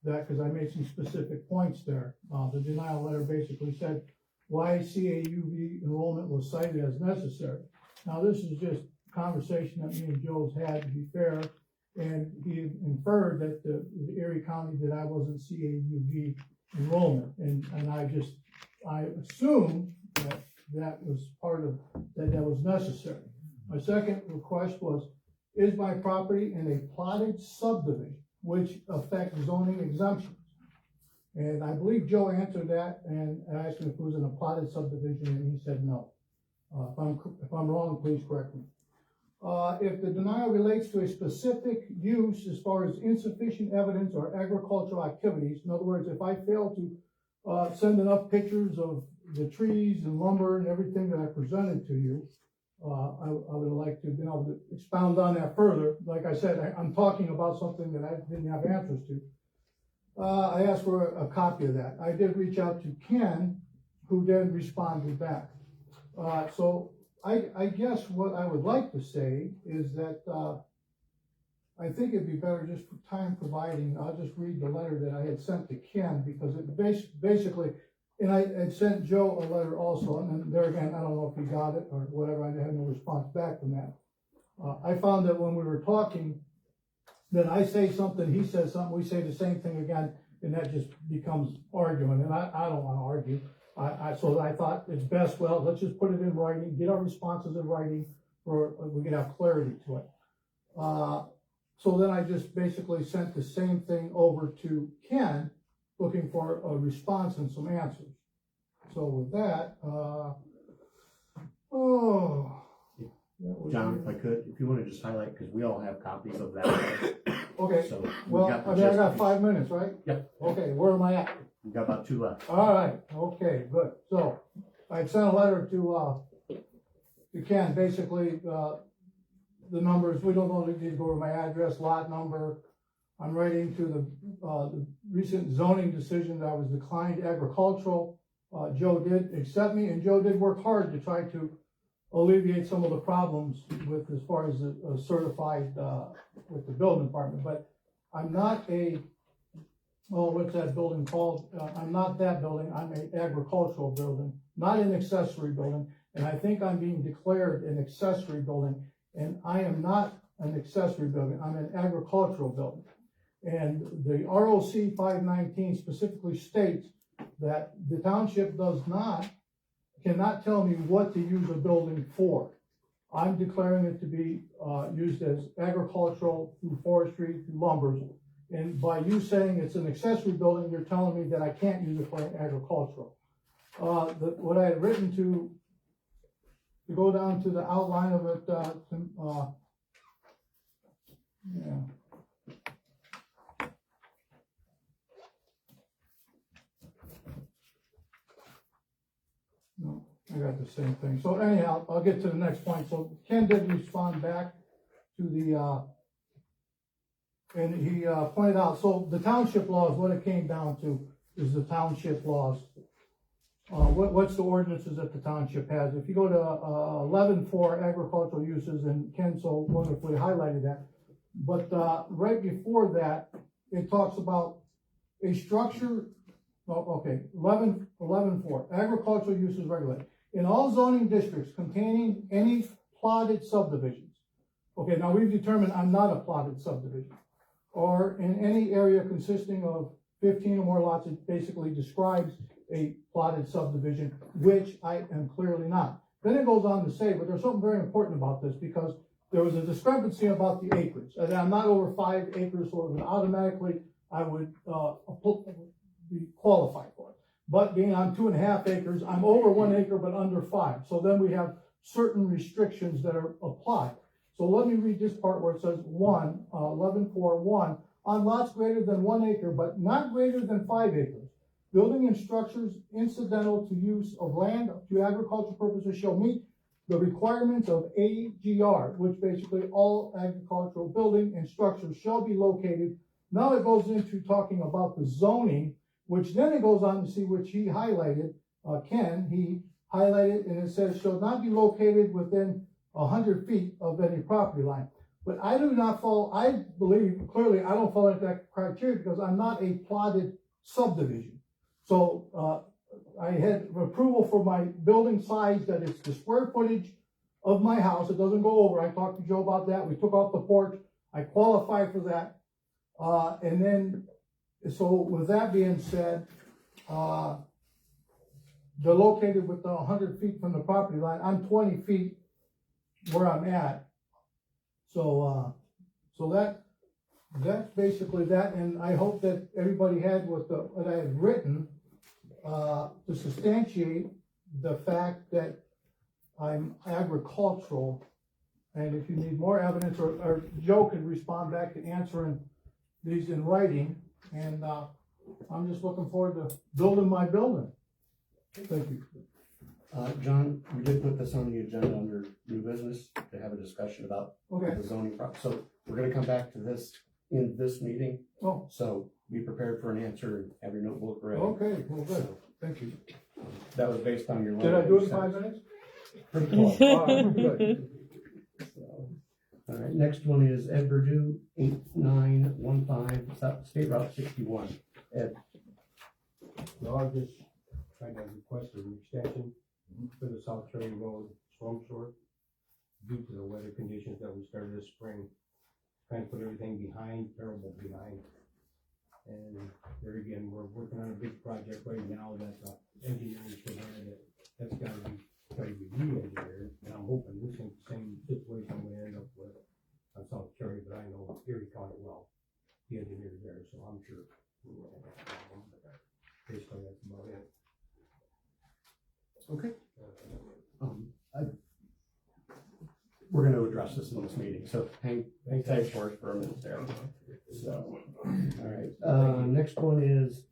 that, because I made some specific points there. The denial letter basically said why CAUV enrollment was cited as necessary. Now, this is just conversation that me and Joe's had, to be fair, and he inferred that the Erie County that I wasn't CAUV enrollment, and I assumed that was part of, that was necessary. My second request was, is my property in a plotted subdivision, which affects zoning exemptions? And I believe Joe answered that, and I asked him if it was in a plotted subdivision, and he said no. If I'm wrong, please correct me. If the denial relates to a specific use as far as insufficient evidence or agricultural activities, in other words, if I fail to send enough pictures of the trees and lumber and everything that I presented to you, I would like to be able to expound on that further. Like I said, I'm talking about something that I didn't have answers to. I asked for a copy of that. I did reach out to Ken, who then responded back. So I guess what I would like to say is that I think it'd be better just for time providing. I'll just read the letter that I had sent to Ken, because it basically, and I had sent Joe a letter also, and then there again, I don't know if he got it or whatever. I had no response back from that. I found that when we were talking, that I say something, he says something, we say the same thing again, and that just becomes argument, and I don't want to argue. So I thought it's best, well, let's just put it in writing, get our responses in writing, or we can have clarity to it. So then I just basically sent the same thing over to Ken, looking for a response and some answers. So with that, John, if I could, if you want to just highlight, because we all have copies of that letter. Okay, So we've well, got the I gist got of 5 minutes, right? Yep. Okay, where am I at? We've got about 2 left. All right, okay, good. So I sent a letter to Ken, basically, the numbers, we don't know, they need to go to my address, lot number. I'm writing to the recent zoning decision that I was declined agricultural. Joe did accept me, and Joe did work hard to try to alleviate some of the problems with, as far as certified with the building department. But I'm not a oh, what's that building called? I'm not that building, I'm an agricultural building, not an accessory building. And I think I'm being declared an accessory building, and I am not an accessory building, I'm an agricultural building. And the ROC 519 specifically states that the township cannot tell me what to use a building for. I'm declaring it to be used as agricultural through forestry, through lumber. And by you saying it's an accessory building, you're telling me that I can't use it for agricultural. What I had written to go down to the outline of it, yeah. No, I got the same thing. So anyhow, I'll get to the next point. So Ken did respond back to the, and he pointed out, so the township laws, what it came down to is the township laws. What's the ordinances that the township has? If you go to 11.4 agricultural uses, and Ken so wonderfully highlighted that. But right before that, it talks about a structure. Oh, okay, 11.4 agricultural uses regulated in all zoning districts containing any plotted subdivisions. Okay, now we've determined I'm not a plotted subdivision. Or in any area consisting of 15 or more lots, it basically describes a plotted subdivision, which I am clearly not. Then it goes on to say, but there's something very important about this, because there was a discrepancy about the acreage. And I'm not over 5 acres, so it would automatically, I would be qualified for it. But being on 2.5 acres, I'm over 1 acre, but under 5. So then we have certain restrictions that are applied. So let me read this part where it says 11.4.1, on lots greater than 1 acre, but not greater than 5 acres. Building and structures incidental to use of land to agricultural purposes shall meet the requirements of AGR, which basically all agricultural building and structures shall be located. Now it goes into talking about the zoning, which then it goes on to see, which he highlighted, Ken, he highlighted, and it says shall not be located within 100 feet of any property line. But I do not fall, I believe clearly I don't fall into that criteria because I'm not a plotted subdivision. So I had approval for my building size, that it's the square footage of my house. It doesn't go over. I talked to Joe about that. We took off the porch. I qualify for that. And then, so with that being said, they're located with 100 feet from the property line. I'm 20 feet where I'm at. So, that's basically that. And I hope that everybody had what I had written, to substantiate the fact that I'm agricultural. And if you need more evidence, or Joe can respond back to answering these in writing. And I'm just looking forward to building my building. Thank you. John, we did put this on the agenda under new business to have a discussion about the zoning process. So we're going to come back to this in this meeting. Oh. So be prepared for an answer and have your notebook ready. Okay, well, good. Thank you. That was based on your. Did I do it in 5 minutes? Pretty close. Good. All right, next one is Ed Verdue, 8915 State Route 61. Ed. No, I just kind of requested an extension for the South Cherry Road storm sewer due to the weather conditions that we started this spring. Trying to put everything behind, terrible behind. And there again, we're working on a big project right now that engineering presented that's got to be re-engineered. And I'm hoping this is the same situation I'm going to end up with on South Cherry, but I know Erie County well, the engineer there, so I'm sure we won't have that problem. But basically, that's about it. Okay. We're going to address this in this meeting, so hang tight for us for a minute there. So, all right. Next one is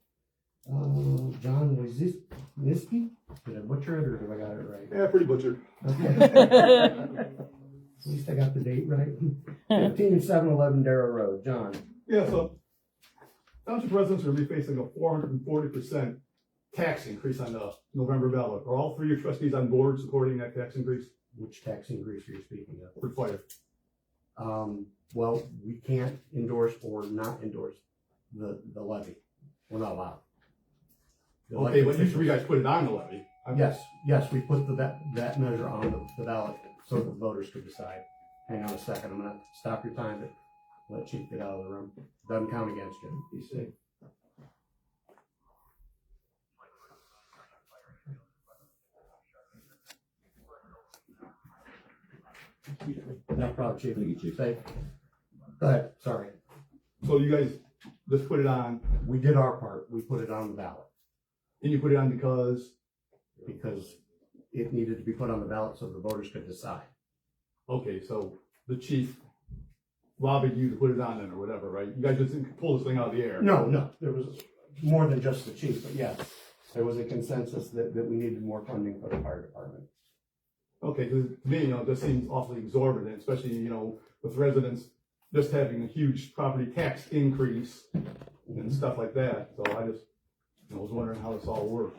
John Wisniewski. Did I butcher it or have I got it right? Yeah, pretty butchered. Okay. At least I got the date right. 15711 Darrow Road. John. Yeah, so township residents are going to be facing a 440% tax increase on the November ballot. Are all 3 of your trustees on board supporting that tax increase? Which tax increase are you speaking of? For fire. Well, we can't endorse or not endorse the levy. we're not allowed. The Okay, elected but officials- you guys put it on the levy. Yes, we put that measure on the ballot so that voters could decide. Hang on a second, I'm gonna stop your time, but let Chief get out of the room. Doesn't count against you. Be safe. No problem, Chief. Thank you, Chief. Safe. Go ahead, sorry. So you guys just put it on, We did our part, we put it on the ballot and you put it on because, because it needed to be put on the ballot so the voters could decide. okay, so the chief lobbied you to put it on then or whatever, right? You guys just didn't pull this thing out of the air. No, there was more than just the chief, but yes, there was a consensus that we needed more funding for the fire department. Okay, because to me, it just seems awfully exorbitant, especially, with residents just having a huge property tax increase and stuff like that. So I just, was wondering how this all worked.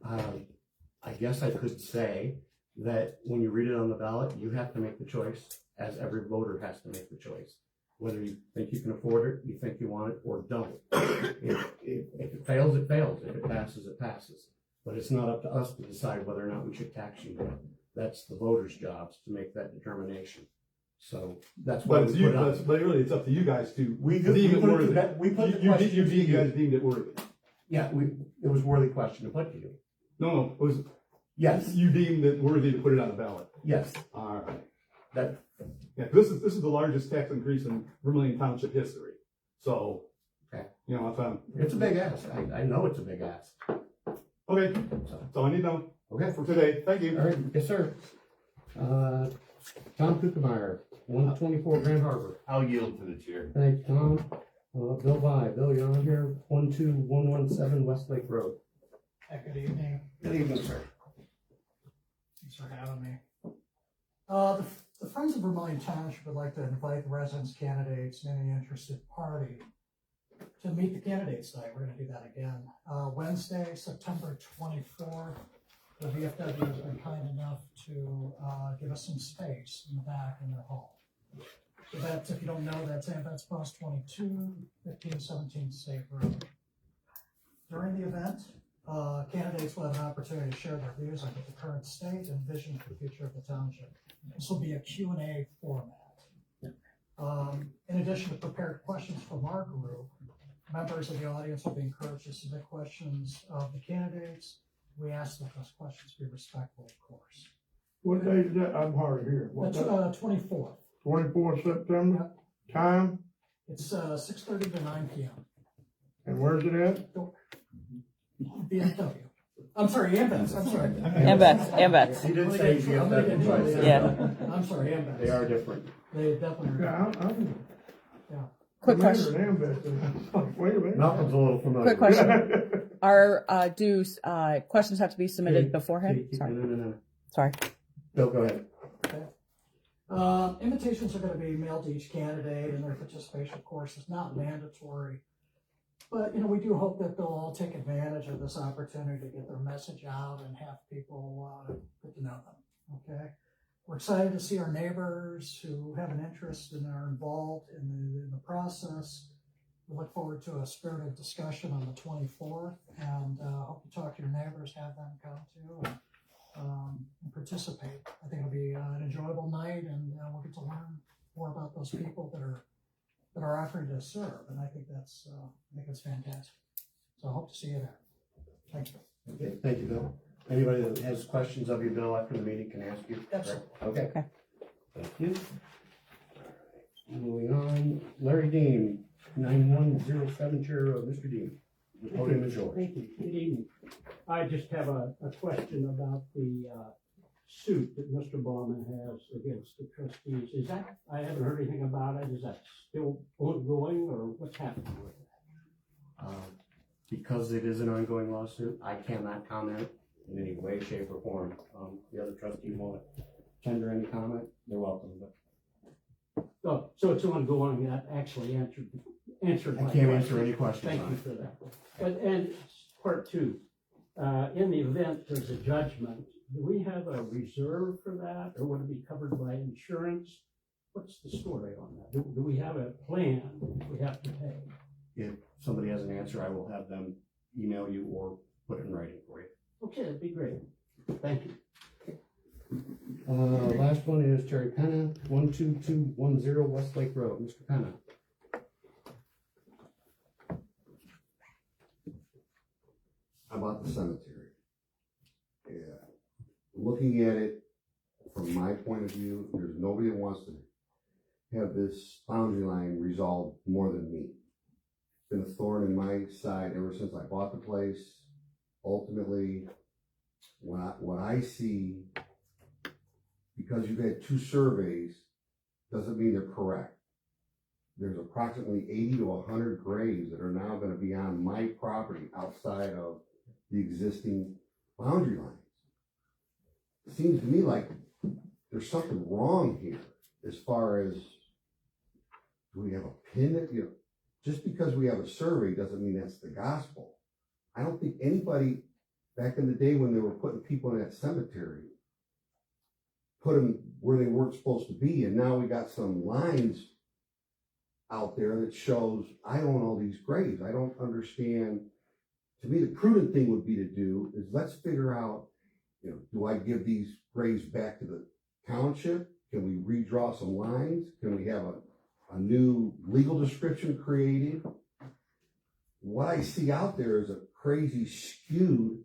I guess I could say that when you read it on the ballot, you have to make the choice, as every voter has to make the choice. Whether you think you can afford it, you think you want it, or don't. If it fails, it fails. If it passes, it passes. But it's not up to us to decide whether or not we should tax you. That's the voters' jobs to make that determination. So that's why But it's we you, put it on. but really, it's up to you guys to We deem it put it worthy. to that- we put the You question to you. guys deemed it worthy. Yeah, it was a worthy question to put to you. No, it was, Yes, you deemed it worthy to put it on the ballot. yes, All right. that, Yeah, this is the largest tax increase in Vermilion Township history. So, Okay. if I'm, it's a big ask. I know it's a big ask. okay, So, that's all I need to know okay. for today. Thank you. All right, yes, sir. Tom Kuckemeyer, 124 Grand Harbor. I'll yield to the chair. Thank you, Tom. Bill By, Bill, you're on here, 12117 Westlake Road. Good evening. Good evening, sir. Thanks for having me. The Friends of Vermilion Township would like to invite the residents, candidates, and any interested party to meet the candidates tonight. We're gonna do that again. Wednesday, September 24th, the VFW has been kind enough to give us some space in the back in their hall. So that's, if you don't know, that's Ambets Post 22, 1517 State Road. During the event, candidates will have an opportunity to share their views on the current state and vision for the future of the township. This will be a Q&A format. In addition to prepared questions from our group, members of the audience will be encouraged to submit questions of the candidates. We ask that those questions be respectful, of course. What day is that? I'm hard of hearing. What That's day? 24th. 24th September, time, It's 6:30 to 9 p.m. and where's it at? VFW. I'm sorry, Ambets. I'm sorry. Ambets. He did say VFW twice. Yeah. I'm sorry, Ambets. They are different. They definitely Yeah, are. I'm. Quick I'm question. in Ambets. Wait a minute. Malcolm's a little familiar. Quick question. Are questions have to be submitted beforehand? Sorry. No. Sorry. Bill, go ahead. Invitations are going to be mailed to each candidate, and their participation, of course, is not mandatory. But, we do hope that they'll all take advantage of this opportunity to get their message out and have people get to know them, okay? We're excited to see our neighbors who have an interest and are involved in the process. We look forward to a spirited discussion on the 24th, and hope to talk to your neighbors, have them come too, and participate. I think it'll be an enjoyable night, and we'll get to learn more about those people that are offering to serve, and I think that's fantastic. So I hope to see you there. Thank you. Okay, thank you, Bill. Anybody that has questions of you, Bill, after the meeting can ask you? Absolutely. Okay. Okay. Thank you. Moving on, Larry Dean, 9107 Chair Road. Mr. Dean, the podium is yours. Thank you. Good evening. I just have a question about the suit that Mr. Baumann has against the trustees. Is that, I haven't heard anything about it. Is that still ongoing, or what's happening with it? Because it is an ongoing lawsuit, I cannot comment in any way, shape, or form. The other trustees want to tender any comment, they're welcome, but Oh, so it's ongoing. That actually answered I my can't question. answer any questions Thank on you it. for that. And part two, in the event there's a judgment, do we have a reserve for that, or would it be covered by insurance? What's the story on that? Do we have a plan if we have to pay? if somebody has an answer, I will have them email you or put it in writing for you. Okay, that'd be great. Thank you. Last one is Terry Penna, 12210 Westlake Road. Mr. Penna. About the cemetery. Yeah. Looking at it from my point of view, there's nobody that wants to have this boundary line resolved more than me. It's been a thorn in my side ever since I bought the place. Ultimately, what I see, because you've had 2 surveys, doesn't mean they're correct. There's approximately 80 to 100 graves that are now going to be on my property outside of the existing boundary lines. It seems to me like there's something wrong here as far as, do we have a pin that, just because we have a survey doesn't mean that's the gospel. I don't think anybody back in the day when they were putting people in that cemetery put them where they weren't supposed to be, and now we got some lines out there that shows I own all these graves. I don't understand. To me, the prudent thing would be to do is let's figure out, do I give these graves back to the township? Can we redraw some lines? Can we have a new legal description created? What I see out there is a crazy skewed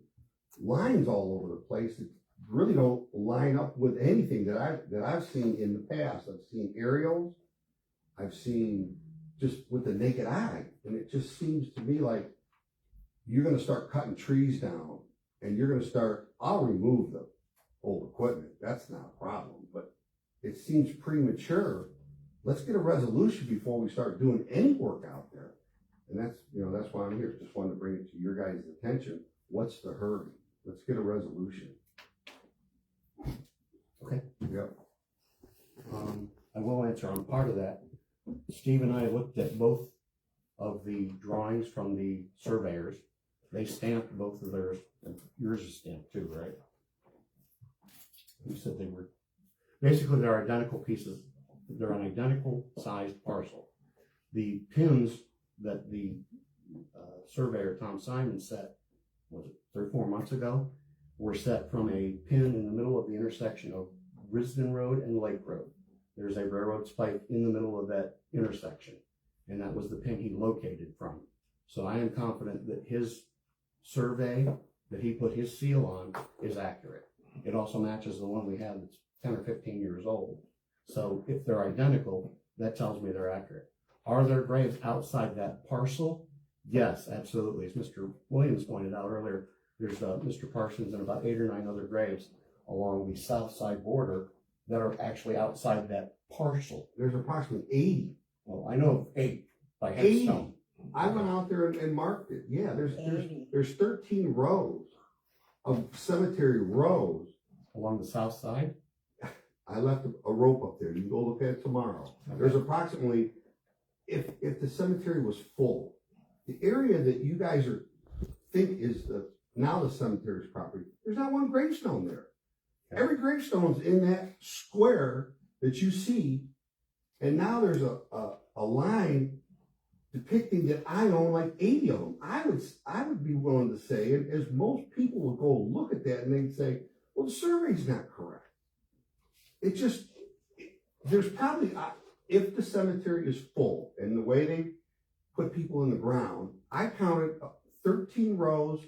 lines all over the place that really don't line up with anything that I've seen in the past. I've seen aerials. I've seen just with the naked eye. And it just seems to me like you're going to start cutting trees down and you're going to start, I'll remove the old equipment. That's not a problem, but it seems premature. Let's get a resolution before we start doing any work out there. And that's why I'm here. Just wanted to bring it to your guys' attention. What's the hurry? Let's get a resolution. Okay. Yep. I will answer on part of that. Steve and I looked at both of the drawings from the surveyors. They stamped both of theirs. Yours is stamped too, right? You said they were, basically they're identical pieces. They're an identical sized parcel. The pins that the surveyor, Tom Simon, set, was it 3 or 4 months ago, were set from a pin in the middle of the intersection of Risden Road and Lake Road. There's a railroad spike in the middle of that intersection, and that was the pin he located from. So I am confident that his survey that he put his seal on is accurate. It also matches the one we have that's 10 or 15 years old. So if they're identical, that tells me they're accurate. Are there graves outside that parcel? Yes, absolutely. As Mr. Williams pointed out earlier, there's Mr. Parsons and about 8 or 9 other graves along the south side border that are actually outside that parcel. There's approximately 80. Well, I know of 8 by 80. headstone. I went out there and marked it. Yeah, there's 13 rows of cemetery rows. Along the south side? I left a rope up there. You can go look at it tomorrow. Okay. There's approximately, if the cemetery was full, the area that you guys think is now the cemetery's property, there's not one gravestone there. Okay. Every gravestone's in that square that you see, and now there's a line depicting that I own like 80 of them. I would be willing to say, and as most people will go look at that and they'd say, well, the survey's not correct. There's probably, if the cemetery is full and the way they put people in the ground, I counted 13 rows,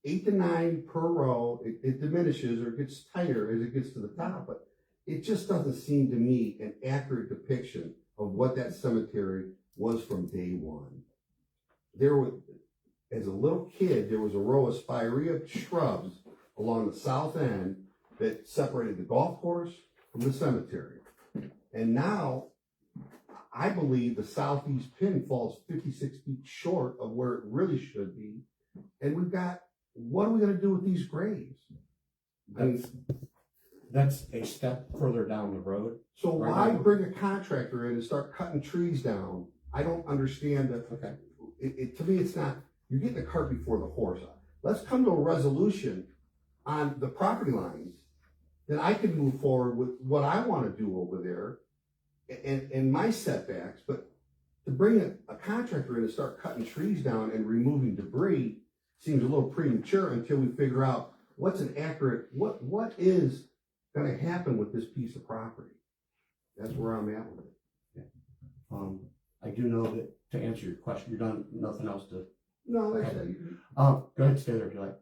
8 to 9 per row. It diminishes or gets tighter as it gets to the top, but it just doesn't seem to me an accurate depiction of what that cemetery was from day one. As a little kid, there was a row of spirea shrubs along the south end that separated the golf course from the cemetery. And now, I believe the southeast pin falls 56 feet short of where it really should be. And what are we going to do with these graves? That's a step further down the road. So why bring a contractor in and start cutting trees down? I don't understand that. Okay. To me, it's not, you're getting the cart before the horse. Let's come to a resolution on the property lines, then I can move forward with what I want to do over there and my setbacks. But to bring a contractor in to start cutting trees down and removing debris seems a little premature until we figure out what's an accurate, what is gonna happen with this piece of property. That's where I'm at with it. I do know that, to answer your question, you're done, nothing else to, No, that's Okay. it. go ahead, stay there if you like.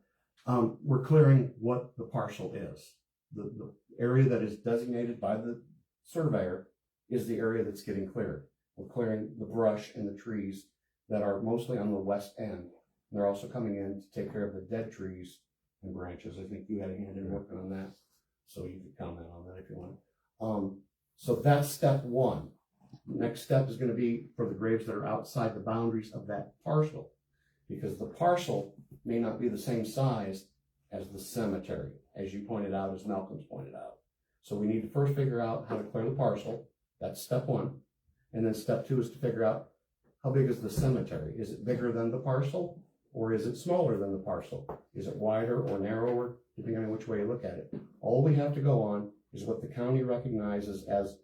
We're clearing what the parcel is. The area that is designated by the surveyor is the area that's getting cleared. We're clearing the brush and the trees that are mostly on the west end. They're also coming in to take care of the dead trees and branches. I think you had a hand in working on that, so you could comment on that if you want. So that's step one. Next step is gonna be for the graves that are outside the boundaries of that parcel, because the parcel may not be the same size as the cemetery, as you pointed out, as Malcolm's pointed out. So we need to first figure out how to clear the parcel. That's step one. And then step two is to figure out how big is the cemetery? Is it bigger than the parcel, or is it smaller than the parcel? Is it wider or narrower, depending on which way you look at it? All we have to go on is what the county recognizes as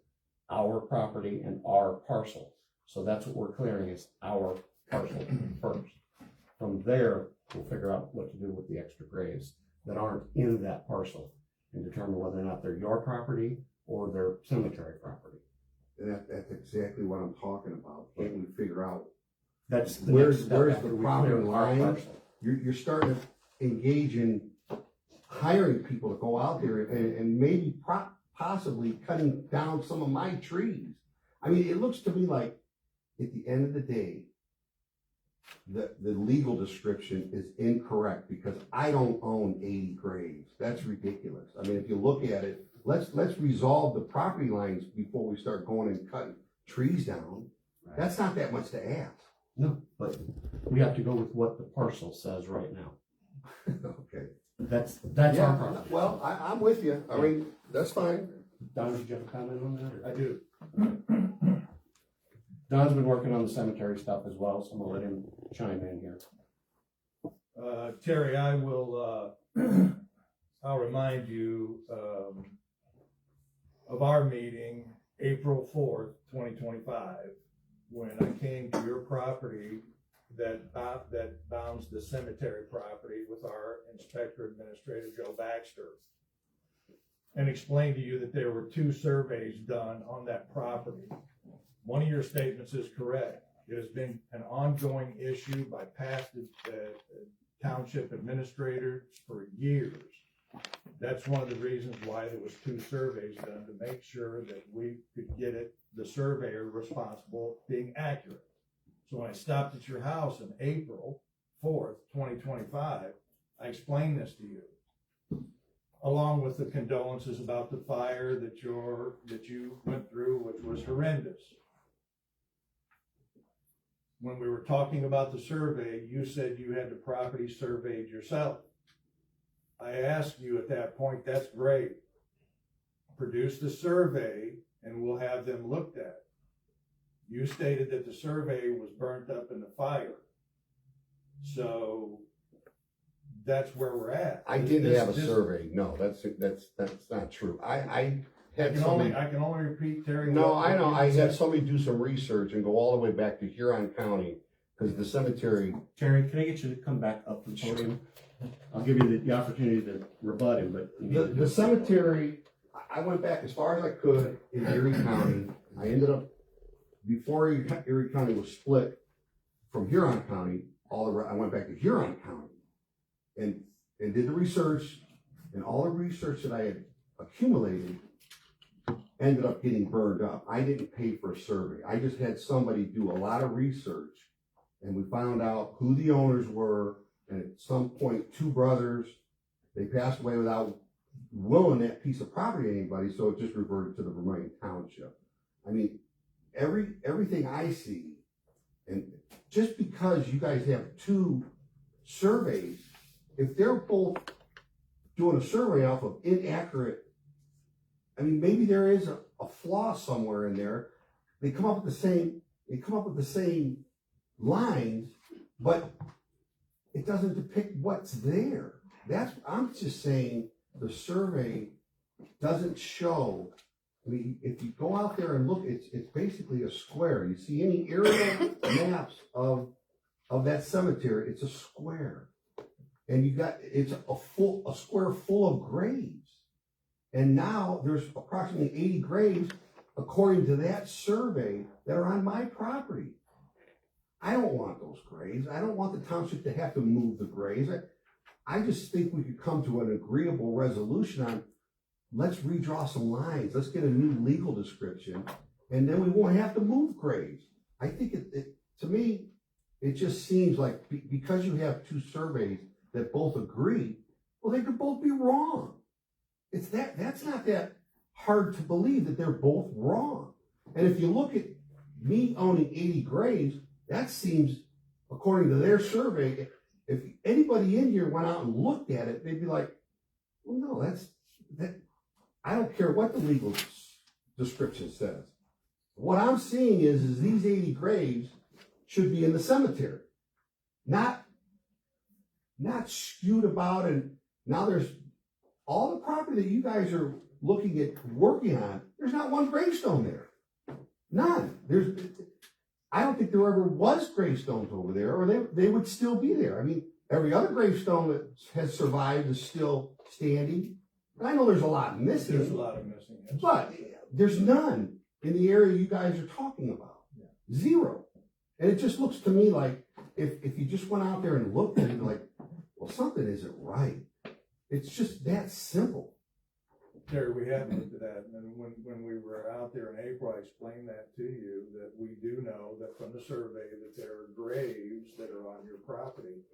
our property and our parcel. So that's what we're clearing, is our parcel first. From there, we'll figure out what to do with the extra graves that aren't in that parcel and determine whether or not they're your property or they're cemetery property. And that's exactly what I'm talking about. Can we figure out That's the where's next step the after we property clear our line? parcel. You're starting to engage in hiring people to go out there and maybe possibly cutting down some of my trees. I mean, it looks to me like at the end of the day, the legal description is incorrect, because I don't own 80 graves. That's ridiculous. I mean, if you look at it, let's resolve the property lines before we start going and cutting trees down. That's not that much to ask. No, but we have to go with what the parcel says right now. Okay. That's Yeah, our property. well, I'm with you. I mean, that's fine. Don, did you have a comment on that? I do. Don's been working on the cemetery stuff as well, so I'm gonna let him chime in here. Terry, I will, I'll remind you, of our meeting, April 4th, 2025, when I came to your property that bounds the cemetery property with our Inspector Administrator, Joe Baxter, and explained to you that there were 2 surveys done on that property. One of your statements is correct. It has been an ongoing issue by past township administrators for years. That's one of the reasons why there was 2 surveys done, to make sure that we could get it, the surveyor responsible being accurate. So when I stopped at your house on April 4th, 2025, I explained this to you, along with the condolences about the fire that you went through, which was horrendous. When we were talking about the survey, you said you had the property surveyed yourself. I asked you at that point, that's great. Produce the survey and we'll have them looked at. You stated that the survey was burnt up in the fire. So that's where we're at. I didn't have a survey. No, that's not true. I had somebody. I can only repeat, Terry. No, I know. I had somebody do some research and go all the way back to Huron County, because the cemetery. Terry, can I get you to come back up to the podium? I'll give you the opportunity to rebut him, but. The cemetery, I went back as far as I could in Erie County. I ended up, before Erie County was split from Huron County, I went back to Huron County and did the research, and all the research that I had accumulated ended up getting burned up. I didn't pay for a survey. I just had somebody do a lot of research, and we found out who the owners were, and at some point, 2 brothers, they passed away without willing that piece of property to anybody, so it just reverted to the Vermilion Township. I mean, everything I see, and just because you guys have 2 surveys, if they're both doing a survey off of inaccurate, I mean, maybe there is a flaw somewhere in there. They come up with the same lines, but it doesn't depict what's there. I'm just saying the survey doesn't show I mean, if you go out there and look, it's basically a square. You see any aerial maps of that cemetery, it's a square. And it's a square full of graves. And now there's approximately 80 graves, according to that survey, that are on my property. I don't want those graves. I don't want the township to have to move the graves. I just think we could come to an agreeable resolution on, let's redraw some lines. Let's get a new legal description, and then we won't have to move graves. I think to me, it just seems like because you have two surveys that both agree, well, they could both be wrong. That's not that hard to believe that they're both wrong. And if you look at me owning 80 graves, that seems, according to their survey, if anybody in here went out and looked at it, they'd be like, well, no, that. I don't care what the legal description says. What I'm seeing is these 80 graves should be in the cemetery, not skewed about. And now there's all the property that you guys are looking at working on. There's not one gravestone there, none. I don't think there ever was gravestones over there, or they would still be there. I mean, every other gravestone that has survived is still standing. And I know there's a lot missing. There's a lot of missing. But there's none in the area you guys are talking about. Yeah. Zero. And it just looks to me like if you just went out there and looked at it, like, well, something isn't right. It's just that simple. Terry, we have looked at that, and when we were out there in April, I explained that to you, that we do know that from the survey that there are graves that are on your property.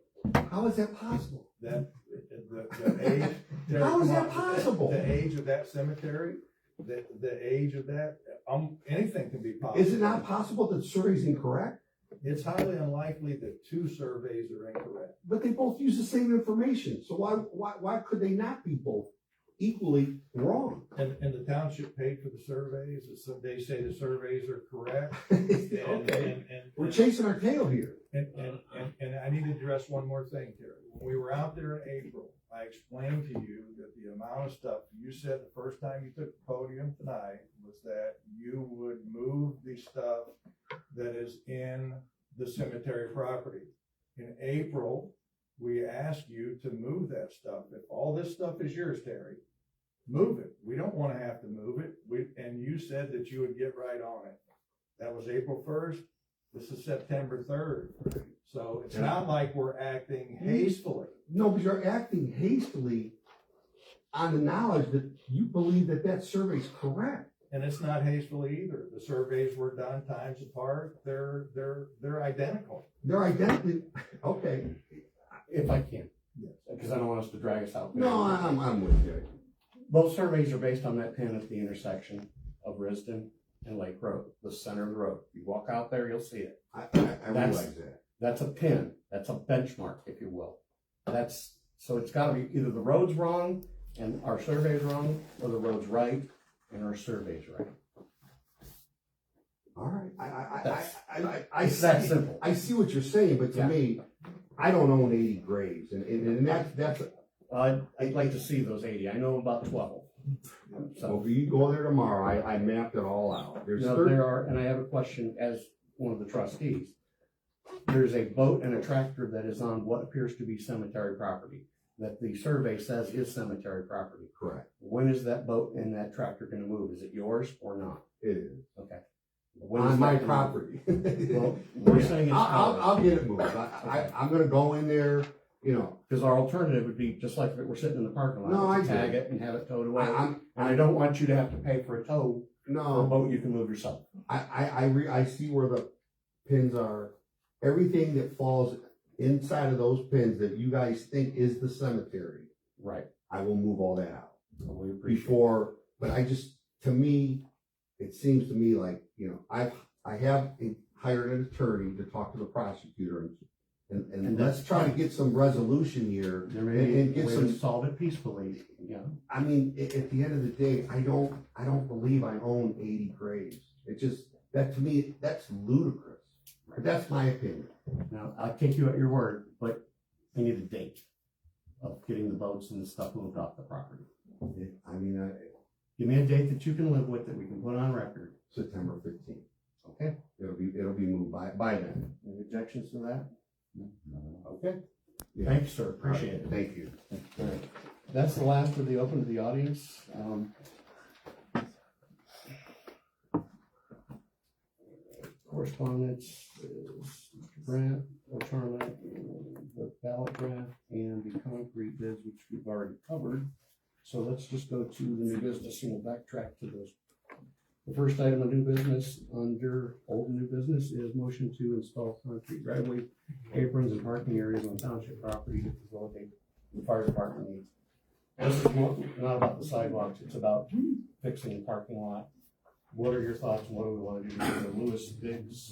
How is that possible? That the age. Terry, how is that possible? The age of that cemetery, the age of that, anything can be possible. Is it not possible that the survey's incorrect? It's highly unlikely that two surveys are incorrect. But they both use the same information, so why could they not be both equally wrong? And the township paid for the surveys, so they say the surveys are correct. Okay. We're chasing our tail here. And I need to address one more thing, Terry. When we were out there in April, I explained to you that the amount of stuff you said the first time you took the podium tonight was that you would move the stuff that is in the cemetery property. In April, we asked you to move that stuff. If all this stuff is yours, Terry, move it. We don't want to have to move it. And you said that you would get right on it. That was April 1st. This is September 3rd. So it's not like we're acting hastily. No, but you're acting hastily on the knowledge that you believe that survey's correct. And it's not hastily either. The surveys were done times apart. They're identical. They're identically, okay. If I can, because I don't want us to drag us out. No, I'm with you. Both surveys are based on that pin at the intersection of Risden and Lake Road, the center of the road. You walk out there, you'll see it. I realize that. That's a pin. That's a benchmark, if you will. So it's got to be either the road's wrong and our survey's wrong, or the road's right and our survey's right. All right. It's that simple. I see what you're saying, but to me, I don't own 80 graves, and that's. I'd like to see those 80. I know about 12. So if you go there tomorrow, I mapped it all out. There are, and I have a question as one of the trustees. There's a boat and a tractor that is on what appears to be cemetery property that the survey says is cemetery property. Correct. When is that boat and that tractor going to move? Is it yours or not? It is. Okay. On my property. Well, we're saying it's I'll get it moved. I'm going to go in there, because our alternative would be just like if it were sitting in the parking lot. No, I tag it and have it towed away. And I don't want you to have to pay for a tow for a boat you can move yourself. I see where the pins are. Everything that falls inside of those pins that you guys think is the cemetery, right? I will move all that out. We appreciate but to me, it seems to me like, I have hired an attorney to talk to the prosecutor and let's try to get some resolution here and get some solve it peacefully. Yeah. I mean, at the end of the day, I don't believe I own 80 graves. It just, that to me, that's ludicrous. But that's my opinion. Now, I'll take you at your word, but I need a date of getting the boats and the stuff moved off the property. Give me a date that you can live with that we can put on record. September 15th. Okay, It'll be moved by then. any objections to that? No. Okay, Yeah. thank you, sir, appreciate it. Thank you. That's the last of the open to the audience. Correspondence is grant or terminate the ballot draft and the concrete bids, which we've already covered. So let's just go to the new business and we'll backtrack to those. The first item of new business under old new business is motion to install concrete driveway aprons and parking areas on township property to facilitate the fire department needs. This is not about the sidewalks, it's about fixing the parking lot. What are your thoughts on what do we want to do? The Lewis Biggs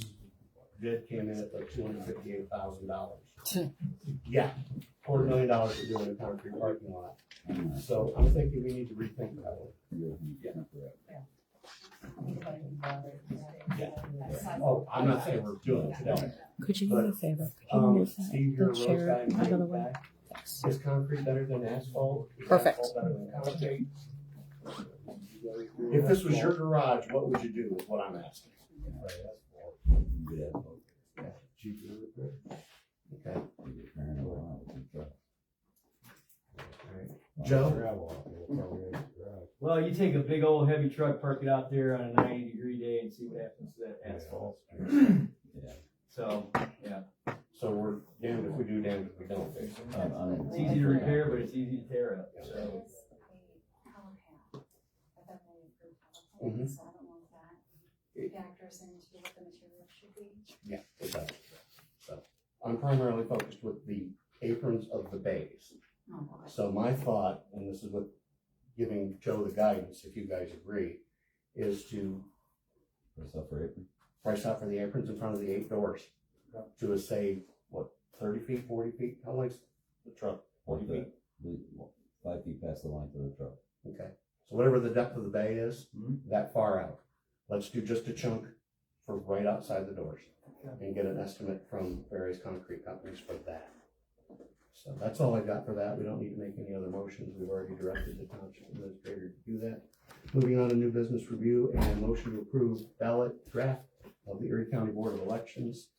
bid came in at like $258,000. Yeah, $250,000 for doing a concrete parking lot. So I'm thinking we need to rethink that one. Yeah. Oh, I'm not saying we're doing it today. Could you do me a favor? Could you move Steve, you're a that road chair guy. out of the way? Thanks. Is concrete better than asphalt? Is Perfect. asphalt better than concrete? If this was your garage, what would you do is what I'm asking. Okay. Joe? Well, you take a big old heavy truck, park it out there on a 90-degree day and see what happens to that asphalt. So, yeah. So we're damned if we do, damned if we don't fix it. It's easy to repair, but it's easy to tear up, so. Mhm. So I don't know if that factors into what the material should be. Yeah, it does. So I'm primarily focused with the aprons of the bays. Oh, okay. So my thought, and this is what giving Joe the guidance, if you guys agree, is to price out for the aprons in front of the 8 doors. To a say, what, 30 feet, 40 feet? How long's the truck? 40 feet? 5 feet past the length of the truck. Okay. So whatever the depth of the bay is, that far out. Let's do just a chunk for right outside the doors and get an estimate from various concrete companies for that. So that's all I got for that. We don't need to make any other motions. We've already directed the township administrator to do that. Moving on to new business review and motion to approve ballot draft of the Erie County Board of Elections.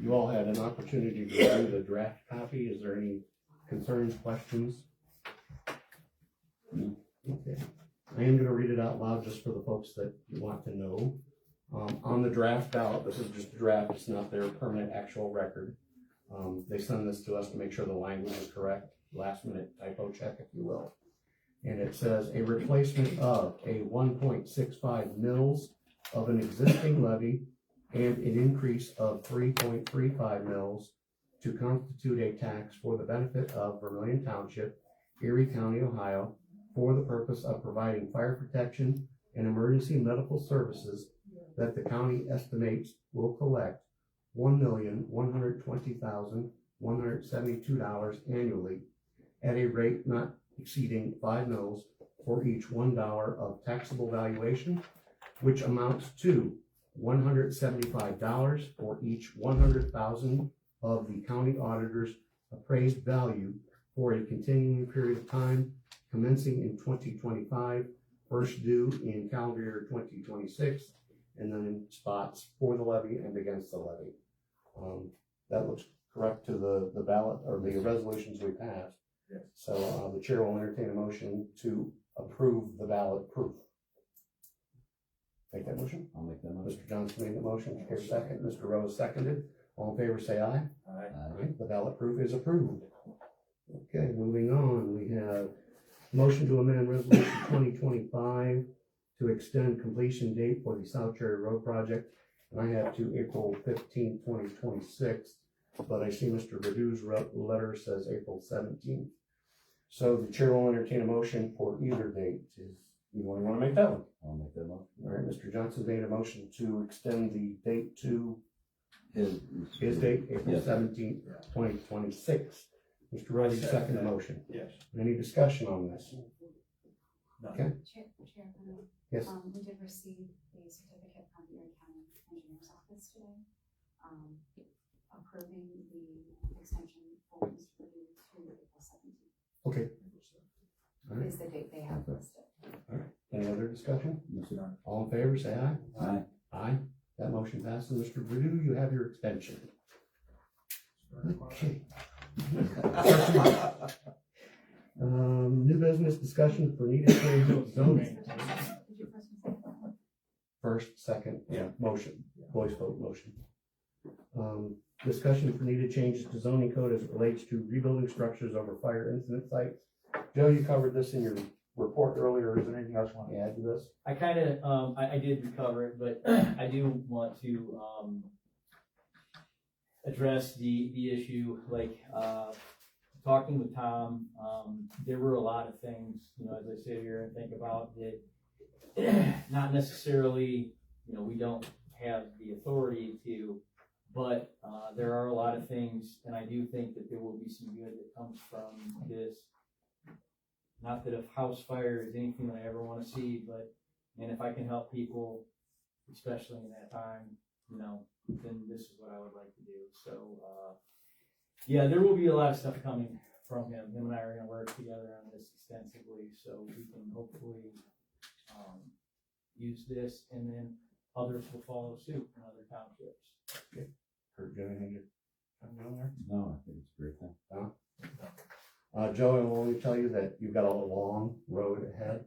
You all had an opportunity to review the draft copy. Is there any concerns, questions? Okay. I am going to read it out loud just for the folks that want to know. On the draft ballot, this is just a draft, it's not their permanent actual record. They send this to us to make sure the language is correct, last minute typo check, if you will. And it says a replacement of a 1.65 mils of an existing levy and an increase of 3.35 mils to constitute a tax for the benefit of Vermilion Township, Erie County, Ohio, for the purpose of providing fire protection and emergency medical services that the county estimates will collect $1,120,172 annually at a rate not exceeding 5 mils for each $1 of taxable valuation, which amounts to $175 for each 100,000 of the county auditor's appraised value for a continuing period of time commencing in 2025, first due in calendar year 2026, and then in spots for the levy and against the levy. That looks correct to the ballot or the resolutions we passed. Yes. So the chair will entertain a motion to approve the ballot proof. Make that motion. I'll make that motion. Mr. Johnson made the motion. Mr. Kerr second. Mr. Rose seconded. All in favor, say aye. Aye. Aye. The ballot proof is approved. Okay, moving on. We have motion to amend resolution 2025 to extend completion date for the South Cherry Road project. And I have to April 15, 2026, but I see Mr. Verdoux's letter says April 17th. So the chair will entertain a motion for either date. You want to make that one? I'll make that motion. All right, Mr. Johnson made a motion to extend the date to his date, April Yes. 17th, 2026. Mr. Rose, you second the motion. Yes. Any discussion on this? None. Okay. Chair, Yes. we did receive a certificate from the Erie County Engineer's Office today, approving the extension for Mr. Purdue to April 17th. Okay. All right. is the date they have listed. Any other discussion? Yes, sir. All in favor, say aye. Aye. Aye. That motion passes. Mr. Purdue, you have your extension. Okay. New business discussion for needed change of zoning. Did you first say that? First, second, motion, voice vote motion. Discussion for needed changes to zoning code as it relates to rebuilding structures over fire incident sites. Joe, you covered this in your report earlier. Is there anything else you want to add to this? I kind of, I did recover it, but I do want to, address the issue, like, talking with Tom, there were a lot of things, you know, as I sit here and think about that, not necessarily, you know, we don't have the authority to, but, there are a lot of things, and I do think that there will be some good that comes from this. Not that a house fire is anything that I ever want to see, but, and if I can help people, especially in that time, you know, then this is what I would like to do. So, yeah, there will be a lot of stuff coming from him. Him and I are going to work together on this extensively, so we can hopefully use this, and then others will follow suit in other townships. Okay. Kurt, do you have anything to comment on there? No, I think it's a great thing. Joe, I will only tell you that you've got a long road ahead.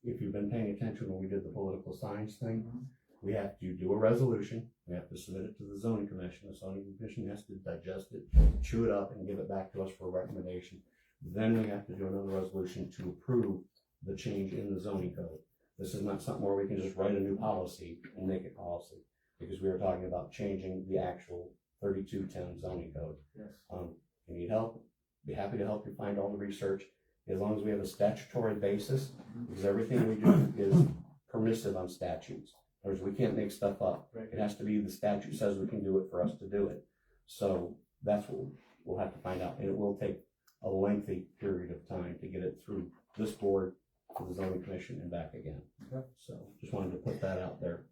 If you've been paying attention when we did the political science thing, we have to do a resolution. We have to submit it to the zoning commission. The zoning commission has to digest it, chew it up, and give it back to us for a recommendation. Then we have to do another resolution to approve the change in the zoning code. This is not something where we can just write a new policy and make it policy, because we are talking about changing the actual 3210 zoning code. Yes. If you need help, be happy to help you find all the research, as long as we have a statutory basis, because everything we do is permissive on statutes. In other words, we can't make stuff up. Right. It has to be the statute says we can do it for us to do it. So that's what we'll have to find out, and it will take a lengthy period of time to get it through this board to the zoning commission and back again. Okay. So just wanted to put that out there.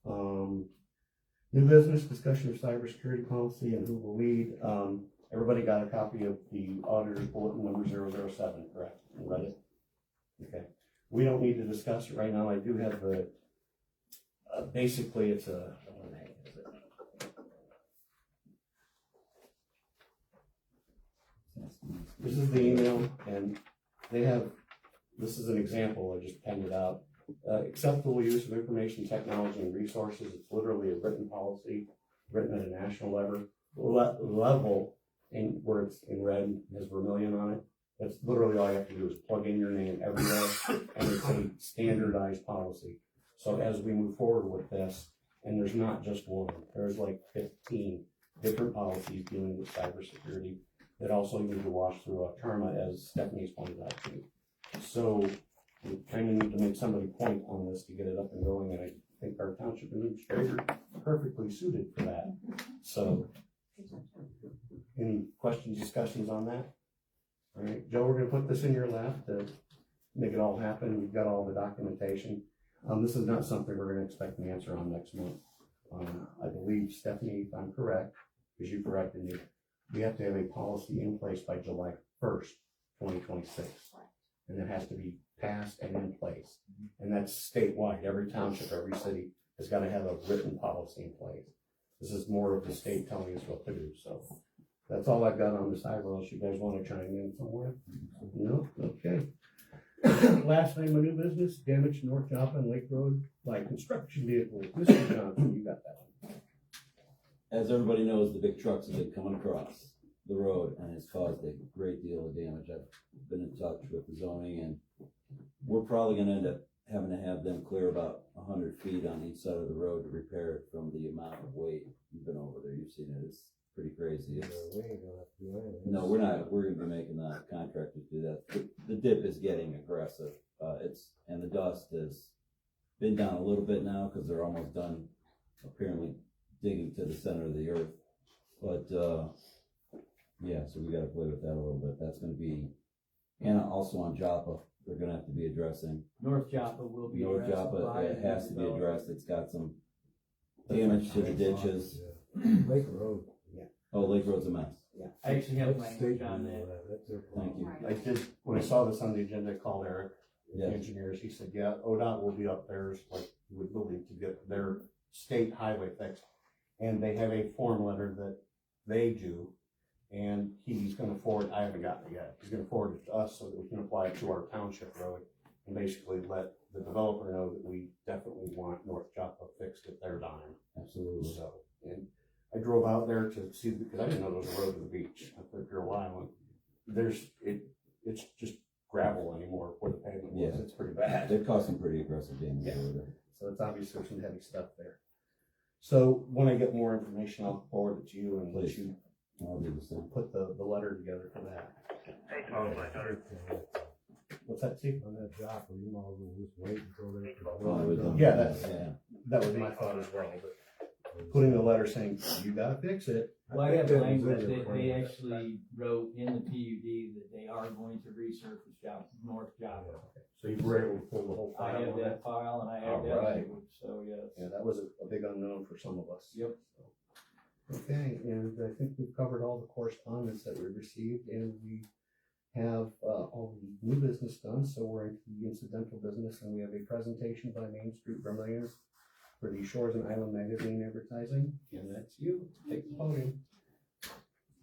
New business discussion of cybersecurity policy and who will lead. Everybody got a copy of the auditor's bulletin number 007, correct? And read it? Okay. We don't need to discuss it right now. I do have the, basically it's a, what the heck is it? This is the email, and they have, this is an example, I just penned it out. Acceptable use of information technology and resources. It's literally a written policy, written at a national level, and where it's in red, has Vermilion on it. That's literally all you have to do is plug in your name everywhere, and it's a standardized policy. So as we move forward with this, and there's not just one, there's like 15 different policies dealing with cybersecurity that also need to wash through karma, as Stephanie's pointed out to you. So we kind of need to make somebody point on this to get it up and going, and I think our township administrator is perfectly suited for that. So, any questions, discussions on that? All right, Joe, we're going to put this in your lap to make it all happen. We've got all the documentation. This is not something we're going to expect an answer on next month. I believe, Stephanie, if I'm correct, because you corrected me, we have to have a policy in place by July 1st, 2026. And it has to be passed and in place. And that's statewide. Every township, every city has got to have a written policy in place. This is more of the state telling us what to do. So that's all I've got on this side. Unless you guys want to chime in somewhere? No? Okay. Last name of new business, damage to North Joplin Lake Road by construction vehicles. Mr. Johnson, you got that one. As everybody knows, the big trucks have been coming across the road, and it's caused a great deal of damage. I've been in touch with the zoning, and we're probably gonna end up having to have them clear about 100 feet on each side of the road to repair it from the amount of weight. You've been over there, you've seen it, it's pretty crazy. No, we're not, we're gonna be making the contractors do that. The dip is getting aggressive, and the dust has been down a little bit now, because they're almost done apparently digging to the center of the earth. But, yeah, so we gotta play with that a little bit. That's gonna be, and also on Joppa, they're gonna have to be addressing. North Joppa will be North addressed. Joppa, it has to be addressed. It's got some damage to the ditches. Lake Road. Oh, Lake Road's a mess. I actually have Let language state on handle that. That's their Thank you. problem. I did, when I saw this on the agenda, I called Eric, the Yeah. engineers, he said, yeah, ODOT will be up there, like you would believe, to get their state highway fixed. And they have a form letter that they do, and he's gonna forward, I haven't gotten it yet, he's gonna forward it to us so that we can apply it to our township road and basically let the developer know that we definitely want North Joppa fixed at their dime. Absolutely. So, and I drove out there to see, because I didn't know there was a road to the beach up there for a while, and it's just gravel anymore where the pavement was, Yeah. it's pretty bad. They've caused some pretty aggressive damage Yeah. over there. So it's obviously some heavy stuff there. So when I get more information, I'll forward it to you and let Please. you I'll do the same. put the letter together for that. What's that, Steve? On that job, you might as well just wait until they. Probably done. Yeah, that's- Yeah. That was my thought as well, but putting a letter saying, you gotta fix it. Well, I have think that was language in that your they plan. actually wrote in the PUD that they are going to resurface North Joppa. So you were able to pull the whole I file have on that that? file and I have All that right. language, so yes. Yeah, that was a big unknown for some of us. Yep. Okay, and I think we've covered all the correspondence that we received, and we have all the new business done, so we're into the incidental business, and we have a presentation by Main Street Vermilion for the Shores and Island Magazine advertising, and that's you, take the podium.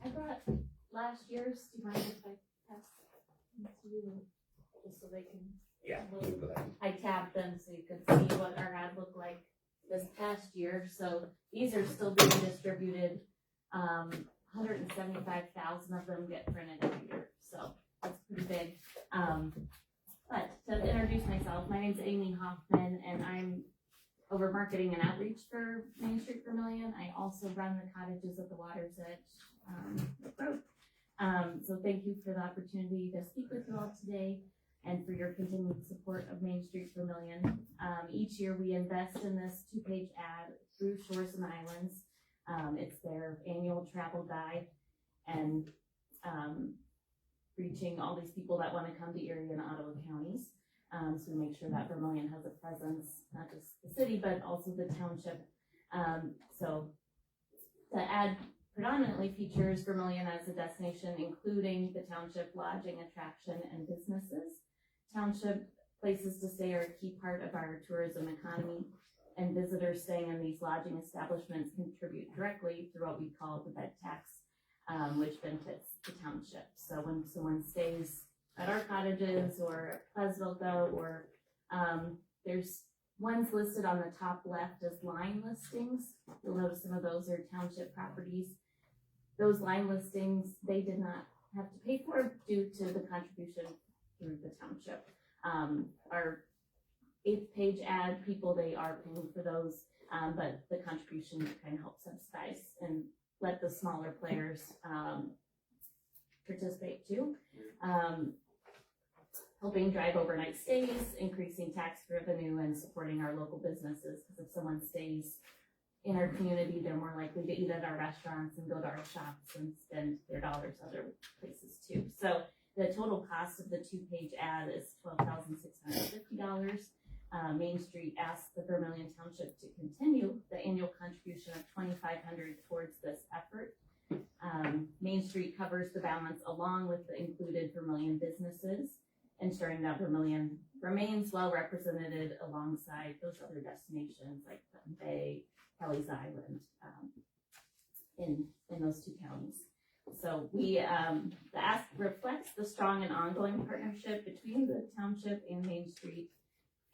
I brought last year's, do you mind if I pass them to you, just so they can? Yeah. I tabbed them so you could see what our ad looked like this past year, so these are still being distributed. 175,000 of them get printed every year, so that's pretty big. But to introduce myself, my name's Amy Hoffman, and I'm over marketing and outreach for Main Street Vermilion. I also run the cottages at the Water's Edge road. So thank you for the opportunity to speak with you all today and for your continued support of Main Street Vermilion. Each year we invest in this 2-page ad through Shores and Islands. It's their annual travel guide and reaching all these people that want to come to Erie and Ottawa counties. So we make sure that Vermilion has a presence, not just the city, but also the township. So the ad predominantly features Vermilion as a destination, including the township lodging, attraction, and businesses. Township places to stay are a key part of our tourism economy, and visitors staying in these lodging establishments contribute directly through what we call the bed tax, which benefits the township. So when someone stays at our cottages or at Pleasantville, or there's ones listed on the top left as line listings. You'll notice some of those are township properties. Those line listings, they did not have to pay for due to the contribution through the township. Our 8th-page ad, people, they are paying for those, but the contribution kind of helps subsidize and let the smaller players participate too. Helping drive overnight stays, increasing tax revenue, and supporting our local businesses. Because if someone stays in our community, they're more likely to eat at our restaurants and go to our shops and spend their dollars other places too. So the total cost of the 2-page ad is $12,650. Main Street asks the Vermilion Township to continue the annual contribution of $2,500 towards this effort. Main Street covers the balance along with the included Vermilion businesses, ensuring that Vermilion remains well represented alongside those other destinations like Clinton Bay, Kelly's Island, in those 2 counties. So we, the ask reflects the strong and ongoing partnership between the township and Main Street.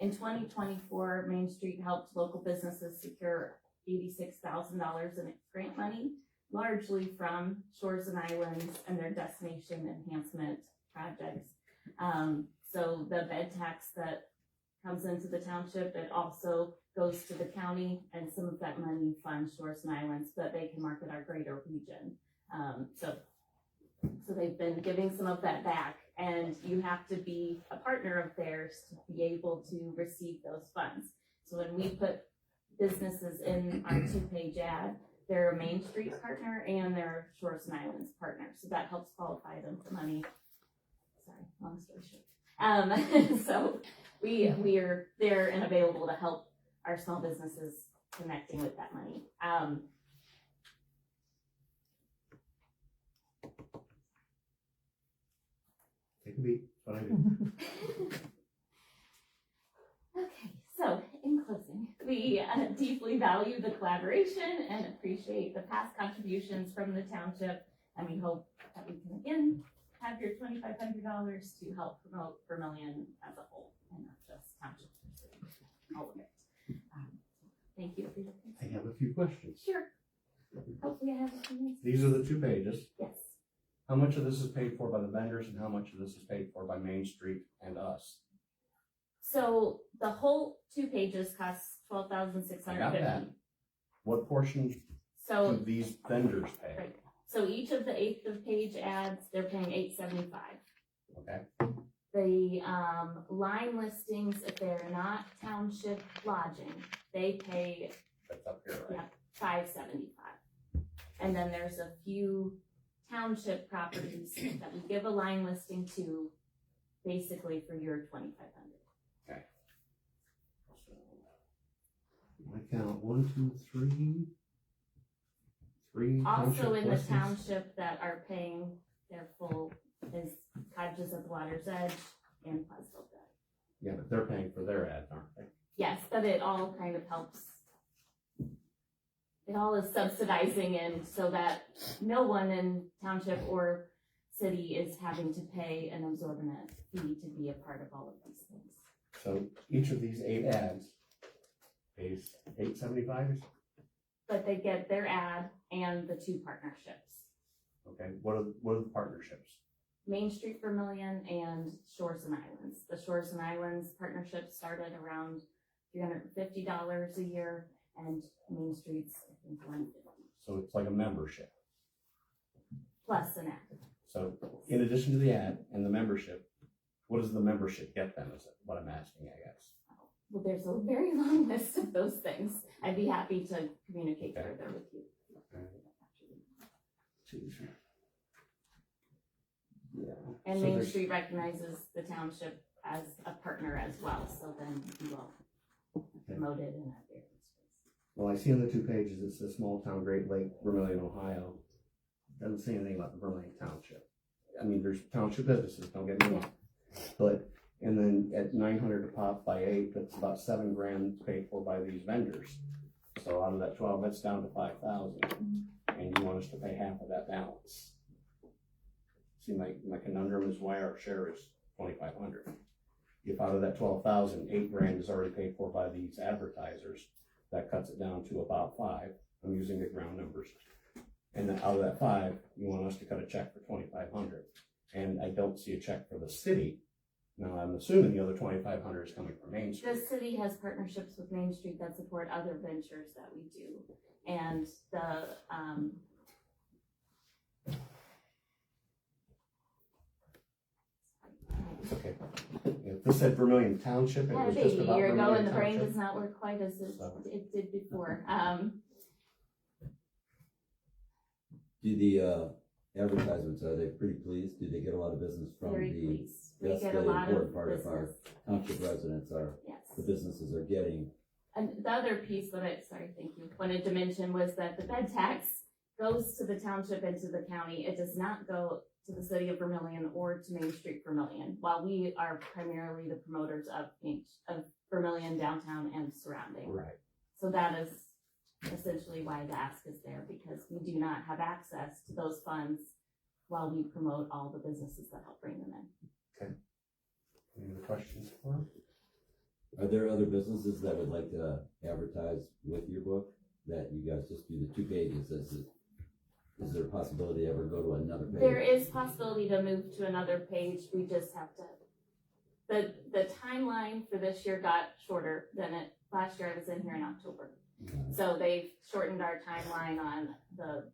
In 2024, Main Street helped local businesses secure $86,000 in grant money, largely from Shores and Islands and their destination enhancement projects. So the bed tax that comes into the township, it also goes to the county, and some of that money funds Shores and Islands, but they can market our greater region. So they've been giving some of that back, and you have to be a partner of theirs to be able to receive those funds. So when we put businesses in our 2-page ad, they're a Main Street partner and they're a Shores and Islands partner. So that helps qualify them for money. Sorry, long story short. So we are there and available to help our small businesses connecting with that money. Take a beat, that's what I do. Okay, so in closing, we deeply value the collaboration and appreciate the past contributions from the township, and we hope that we can again have your $2,500 to help promote Vermilion as a whole, and not just township, all of it. Thank you for your I attention. have a few questions. Sure. Hopefully I have a few minutes. These are the 2 pages. Yes. How much of this is paid for by the vendors and how much of this is paid for by Main Street and us? So the whole 2 pages costs I got $12,650. that. What portion do So these vendors pay? right. So each of the 1/8 of page ads, they're paying $875. Okay, The line listings, if they're not township lodging, they pay that's up here, right? $575. And then there's a few township properties that we give a line listing to, basically for your $2,500. I count 1, 2, 3. 3 Also township in the listings. township that are paying their full is Cottages at the Water's Edge and Pleasant. Yeah, but they're paying for their ads, aren't they? Yes, but it all kind of helps. It all is subsidizing in so that no one in township or city is having to pay an exorbitant fee to be a part of all of these things. So each of these 8 ads pays $875. But they get their ad and the 2 partnerships. Okay, what are the partnerships? Main Street Vermilion and Shores and Islands. The Shores and Islands partnership started around $350 a year, and Main Street's, I think, $150 So it's like a membership. plus an ad. So in addition to the ad and the membership, what does the membership get then, is what I'm asking, I guess? Well, there's a very long list of those things. I'd be happy to communicate Okay. further with you. Yeah. And So Main there's- Street recognizes the township as a partner as well, so then you all promote it in that various ways. Well, I see on the 2 pages, it says small town Great Lake, Vermilion, Ohio. Doesn't say anything about the Vermilion Township. I mean, there's township businesses, don't get me wrong. But, and then at 900 a pop by 8, that's about $7,000 paid for by these vendors. So out of that 12, that's down to 5,000. And you want us to pay half of that balance. See, my conundrum is why our share is 2,500. If out of that 12,000, $8,000 is already paid for by these advertisers, that cuts it down to about 5. I'm using the ground numbers. And then out of that 5, you want us to cut a check for 2,500. And I don't see a check for the city. Now, I'm assuming the other 2,500 is coming from Main Street. The city has partnerships with Main Street that support other ventures that we do. And the, It's okay. If this said Vermilion Township, it had a was just baby a about year ago Vermilion and the brain Township. does not work quite as So- it did before. Do the advertisements, are they pretty pleased? Do they get a lot of business from Very the? pleased. We That's get the a lot of important part of our business. township residents are, Yes. the businesses are getting. And the other piece that thank you, wanted to mention was that the bed tax goes to the township and to the county. It does not go to the city of Vermilion or to Main Street Vermilion, while we are primarily the promoters of Vermilion downtown and surrounding. Right. So that is essentially why the ask is there, because we do not have access to those funds while we promote all the businesses that help bring them in. Any other questions for him? Are there other businesses that would like to advertise with your book, that you guys just do the 2 pages? Is there a possibility to ever go to another page? There is possibility to move to another page, we just have to, the timeline for this year got shorter than last year I was in here in October. So they've shortened our timeline on the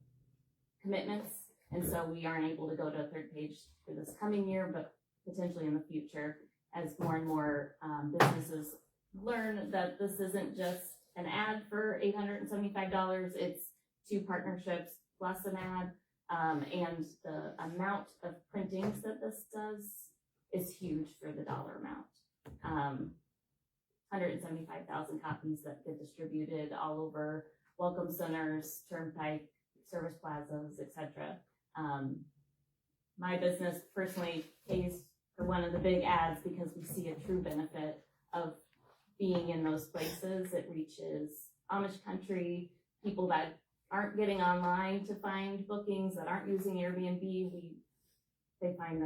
commitments, and so we aren't able to go to a 3rd page for this coming year, but potentially in the future, as more and more businesses learn that this isn't just an ad for $875, it's 2 partnerships plus an ad, and the amount of printings that this does is huge for the dollar amount. 175,000 copies that get distributed all over welcome centers, turnpike, service plazas, etc. My business personally pays for one of the big ads because we see a true benefit of being in those places. It reaches Amish country, people that aren't getting online to find bookings, that aren't using Airbnb. They find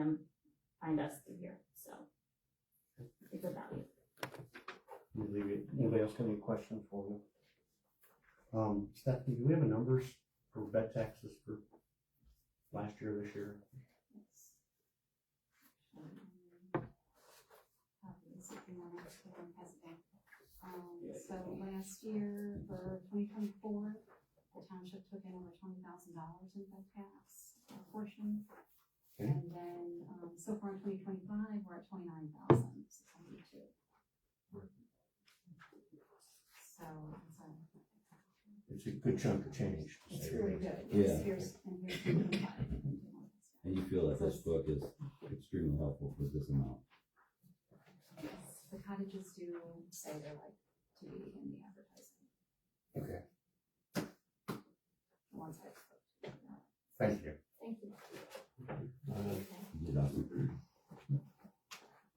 us through here. So it's a value. Anybody else got any questions for me? Stephanie, do we have a numbers for bed taxes for last year, this year? So last year for 2024, the township took in over $20,000 in bed tax portion. Okay. And then, so far in 2025, we're at 29,602. It's So a good chunk of change. it's really good. Yeah. Here's 25. And you feel that this book is extremely helpful for this amount? Yes, the cottages do say they like to be in the advertising. Okay, The ones I spoke to. thank you. Thank you.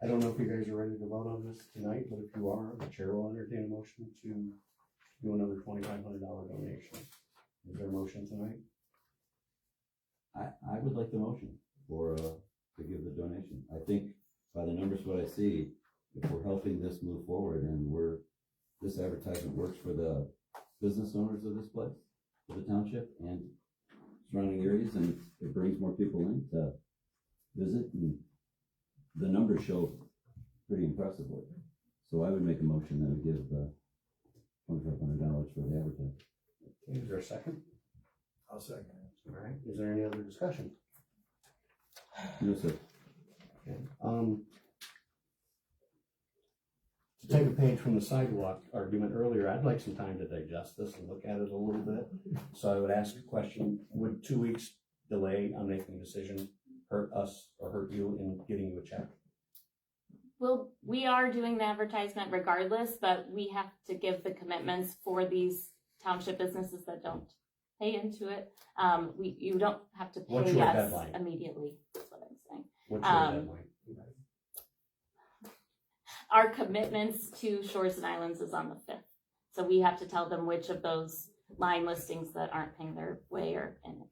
I don't know if you guys are ready to vote on this tonight, but if you are, the chair will entertain a motion to do another $2,500 donation. Is there a motion tonight? I would like the motion for, to give the donation. I think by the numbers, what I see, if we're helping this move forward and this advertisement works for the business owners of this place, for the township and surrounding areas, and it brings more people in to visit, and the numbers show pretty impressively. So I would make a motion that we give $2,500 for the advertising. Okay, is there a second? I'll second it. All right, is there any other discussion? No, sir. Okay. To take a page from the sidewalk argument earlier, I'd like some time to digest this and look at it a little bit. So I would ask a question, would 2 weeks delay on making a decision hurt us or hurt you in getting you a check? Well, we are doing the advertisement regardless, but we have to give the commitments for these township businesses that don't pay into it. You don't have to What's pay your us deadline? immediately, that's what I'm saying. What's your deadline? Our commitments to Shores and Islands is on the 5th. So we have to tell them which of those line listings that aren't paying their way are in it.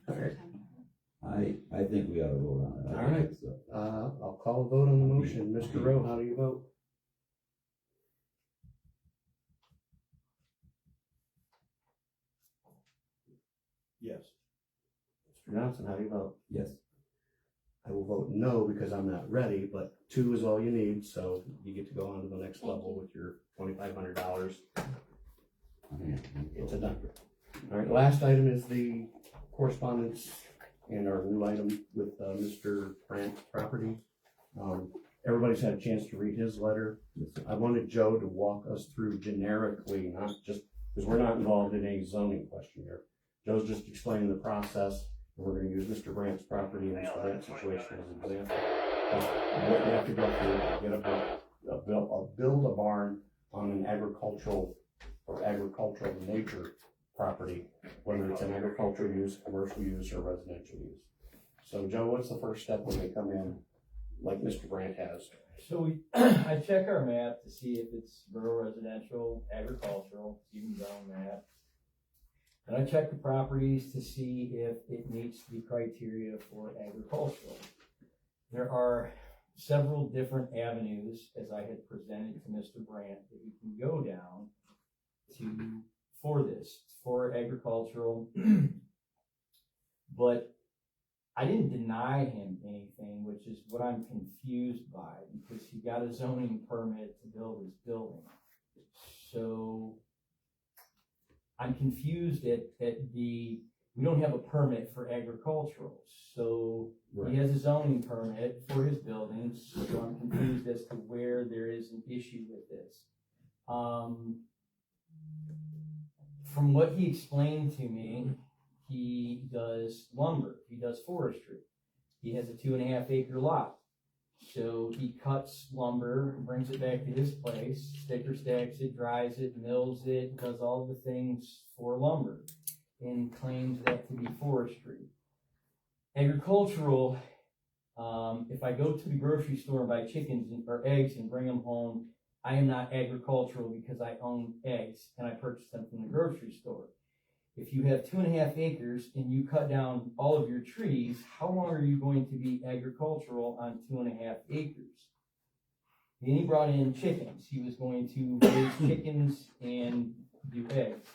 All right. I think we ought to vote on it. All right. I'll call a vote on the motion. Mr. Rowe, how do you vote? Yes. Mr. Johnson, how do you vote? Yes. I will vote no because I'm not ready, but 2 is all you need, so you get to go on to the next level with your $2,500. It's a done. All right, last item is the correspondence and our new item with Mr. Brandt's property. Everybody's had a chance to read his letter. I wanted Joe to walk us through generically, not just, because we're not involved in any zoning question here. Joe's just explaining the process, and we're gonna use Mr. Brandt's property and Mr. Brandt's situation as an example. What you have to go through to get build a barn on an agricultural or agricultural nature property, whether it's an agricultural use, commercial use, or residential use. So Joe, what's the first step when they come in, like Mr. Brandt has? So I check our map to see if it's rural, residential, agricultural, even zone map. And I check the properties to see if it meets the criteria for agricultural. There are several different avenues, as I had presented to Mr. Brandt, that you can go down for agricultural. But I didn't deny him anything, which is what I'm confused by, because he got a zoning permit to build his building. So I'm confused at we don't have a permit for agricultural. So he has a zoning permit for his buildings, so I'm confused as to where there is an issue with this. From what he explained to me, he does lumber, he does forestry. He has a 2.5 acre lot. So he cuts lumber, brings it back to his place, sticker stacks it, dries it, mills it, does all the things for lumber, and claims that to be forestry. Agricultural, if I go to the grocery store and buy chickens or eggs and bring them home, I am not agricultural because I own eggs and I purchase them from the grocery store. If you have 2.5 acres and you cut down all of your trees, how long are you going to be agricultural on 2.5 acres? Then he brought in chickens. He was going to raise chickens and do eggs.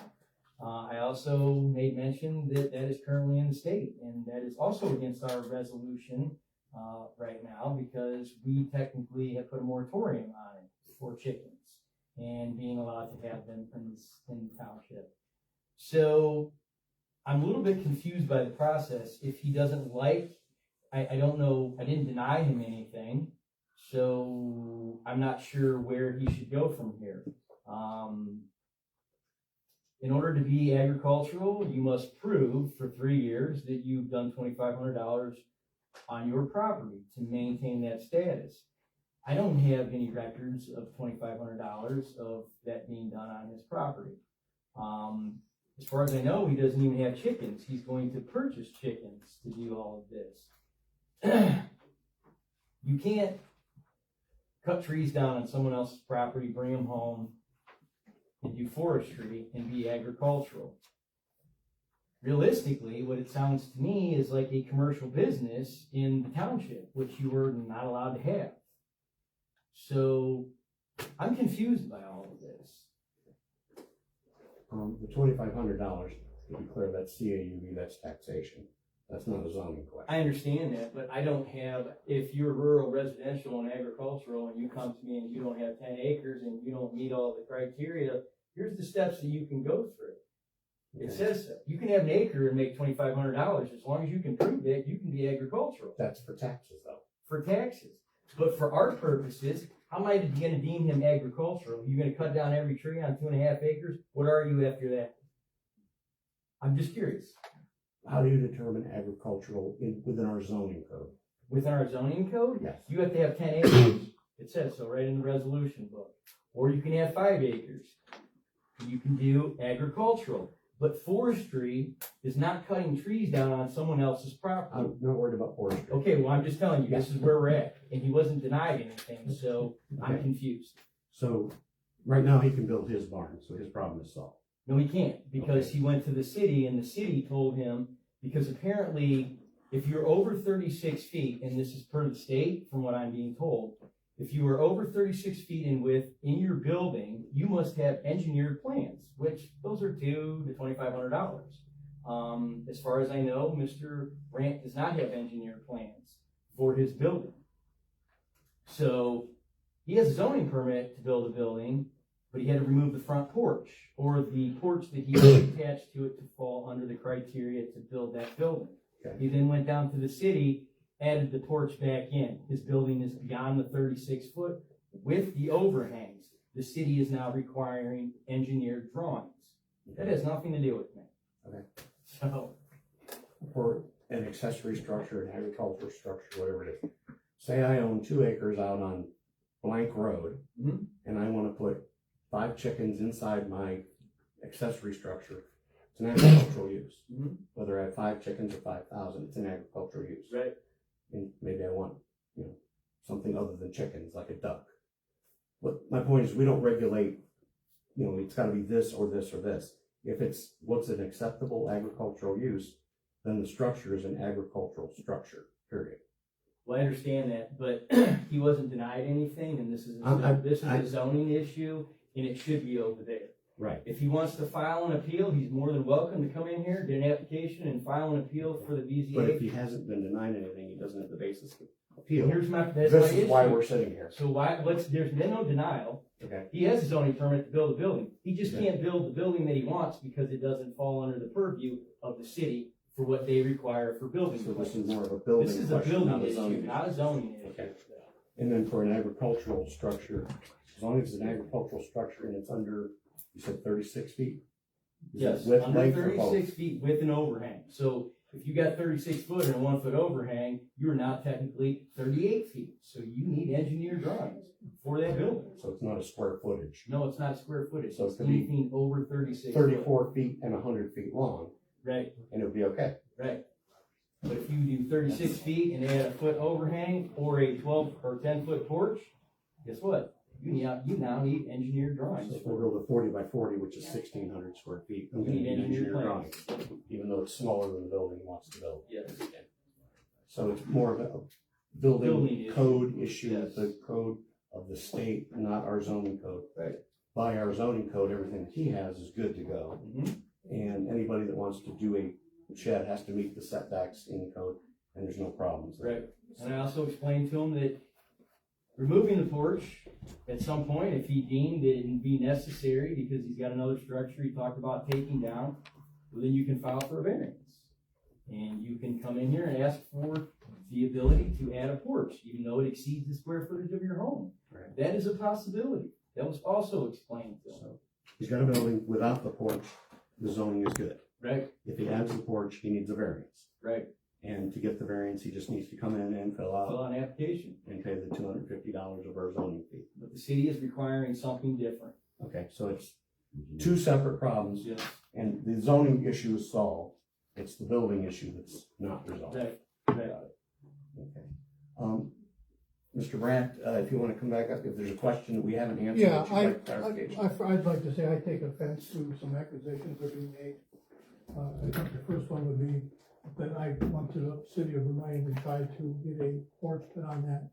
I also made mention that that is currently in the state, and that is also against our resolution right now because we technically have put a moratorium on it for chickens and being allowed to have them in the township. So I'm a little bit confused by the process. If he doesn't like, I don't know, I didn't deny him anything, so I'm not sure where he should go from here. In order to be agricultural, you must prove for 3 years that you've done $2,500 on your property to maintain that status. I don't have any records of $2,500 of that being done on his property. As far as I know, he doesn't even have chickens. He's going to purchase chickens to do all of this. You can't cut trees down on someone else's property, bring them home, and do forestry and be agricultural. Realistically, what it sounds to me is like a commercial business in the township, which you were not allowed to have. So I'm confused by all of this. The $2,500, to be clear, that's CAUV, that's taxation. That's not a zoning question. I understand that, but I don't have, if you're rural, residential, and agricultural, and you come to me and you don't have 10 acres and you don't meet all the criteria, here's the steps that you can go through. It says so. You can have an acre and make $2,500 as long as you can prove it. You can be agricultural. That's for taxes, though. For taxes, but for our purposes, how am I going to deem him agricultural? You're going to cut down every tree on 2.5 acres? What are you after that? I'm just curious. How do you determine agricultural within our zoning code? Within our zoning code? Yes. You have to have 10 acres. It says so right in the resolution book. Or you can have 5 acres. You can do agricultural. But forestry is not cutting trees down on someone else's property. I'm not worried about forestry. Okay, well, I'm just telling you, this is where we're at. And he wasn't denied anything, so I'm confused. So right now he can build his barn, so his problem is solved. No, he can't, because he went to the city and the city told him, because apparently if you're over 36 feet, and this is per the state from what I'm being told, if you are over 36 feet in width in your building, you must have engineered plans, which those are $200 to $2,500. As far as I know, Mr. Brandt does not have engineered plans for his building. So he has a zoning permit to build a building, but he had to remove the front porch or the porch that he attached to it to fall under the criteria to build that building. Okay. He then went down to the city, added the porch back in. His building is beyond the 36 foot with the overhangs. The city is now requiring engineered drawings. That has nothing to do with me. Okay. So, For an accessory structure, an agricultural structure, whatever it is. Say I own 2 acres out on blank road, and I want to put 5 chickens inside my accessory structure. It's an agricultural use. Whether I have 5 chickens or 5,000, it's an agricultural use. right. And maybe I want, something other than chickens, like a duck. But my point is, we don't regulate, it's got to be this or this or this. If it's what's an acceptable agricultural use, then the structure is an agricultural structure, period. Well, I understand that, but he wasn't denied anything, and this is a zoning issue, and it should be over there. Right. If he wants to file an appeal, he's more than welcome to come in here, get an application, and file an appeal for the BZA. But if he hasn't been denied anything, he doesn't have the basis to appeal. Here's that's this my is issue. why we're sitting here. So there's been no denial. Okay. He has a zoning permit to build a building. He just Okay. can't build the building that he wants because it doesn't fall under the purview of the city for what they require for building. So this plans. is more of a building This is a question, building not a issue, zoning not a zoning issue. Okay. And then for an agricultural structure, as long as it's an agricultural structure and it's under, you said 36 feet? Is Yes, that width, under length, or both? 36 feet with an overhang. So if you got 36 foot and a 1 foot overhang, you're now technically 38 feet. So you need engineered drawings for that building. So it's not a square footage. No, it's not square footage. So it It's could be anything over 36 foot. 34 feet and 100 feet long, Right, and it would be okay. right. But if you do 36 feet and add a foot overhang or a 12 or 10-foot porch, guess what? You now need engineered drawings. So if we build a 40 by 40, which is 1,600 square feet, I'm You gonna need need engineered engineered plans. drawings, even though it's smaller than the building he wants to build. Yes. So it's more of a building Building issue. code issue, Yes. the code of the state, not our zoning code. Right. By our zoning code, everything that he has is good to go. Mhm. And anybody that wants to do a shed has to meet the setbacks in code, and there's no problems there. Right. And I also explained to him that removing the porch at some point, if he deemed it would be necessary because he's got another structure he talked about taking down, well, then you can file for a variance. And you can come in here and ask for the ability to add a porch, even though it exceeds the square footage of your home. Right. That is a possibility. That was also explained to him. So he's got a building without the porch, the zoning is good. Right, If he adds the porch, he needs a variance. right. And to get the variance, he just needs to come in and fill Fill out out an application. and pay the $250 of our zoning fee. But the city is requiring something different. Okay, so it's two separate problems, Yes. and the zoning issue is solved. It's the building issue that's not resolved. Right, right. Okay. Mr. Brandt, if you want to come back up, if there's a question that we haven't answered, Yeah, that you'd like clarification. I'd like to say I take offense to some accusations that are being made. I think the first one would be that I went to the city of Vermilion and tried to get a porch put on that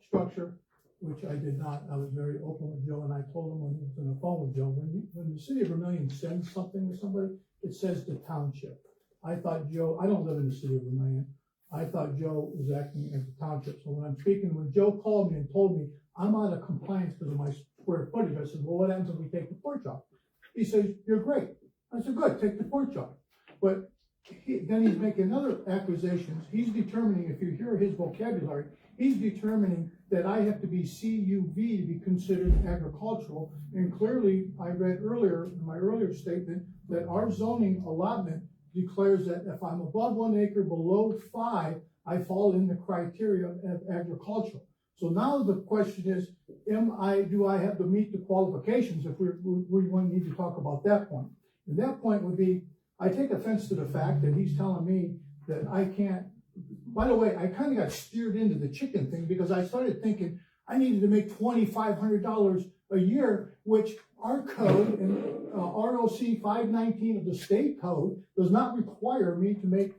structure, which I did not. I was very open with Joe, and I told him when he was on the phone with Joe, when the city of Vermilion sends something to somebody, it says the township. I thought Joe, I don't live in the city of Vermilion. I thought Joe was acting as the township. So when I'm speaking, when Joe called me and told me I'm out of compliance because of my square footage, I said, well, what happens if we take the porch off? He says, you're great. I said, good, take the porch off. But then he's making other accusations. He's determining, if you hear his vocabulary, he's determining that I have to be CUV to be considered agricultural. And clearly, I read earlier, in my earlier statement, that our zoning allotment declares that if I'm above 1 acre, below 5, I fall in the criteria of agricultural. So now the question is, do I have to meet the qualifications if we need to talk about that point? And that point would be, I take offense to the fact that he's telling me that I can't. By the way, I kind of got steered into the chicken thing because I started thinking I needed to make $2,500 a year, which our code and ROC 519 of the state code does not require me to make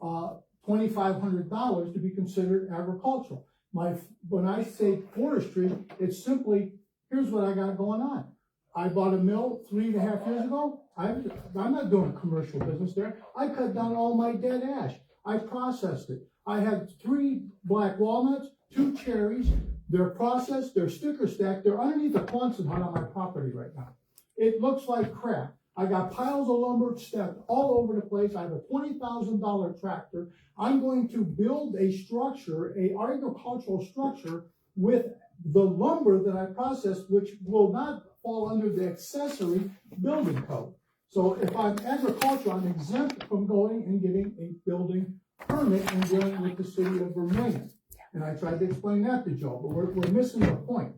$2,500 to be considered agricultural. When I say forestry, it's simply, here's what I got going on. I bought a mill 3.5 years ago. I'm not doing commercial business there. I cut down all my dead ash. I processed it. I had 3 black walnuts, 2 cherries. They're processed, they're sticker stacked, they're underneath the Quonset hut on my property right now. It looks like crap. I got piles of lumber stacked all over the place. I have a $20,000 tractor. I'm going to build a structure, a agricultural structure with the lumber that I processed, which will not fall under the accessory building code. So if I'm agricultural, I'm exempt from going and getting a building permit and dealing with the city of Vermilion. And I tried to explain that to Joe, but we're missing the point.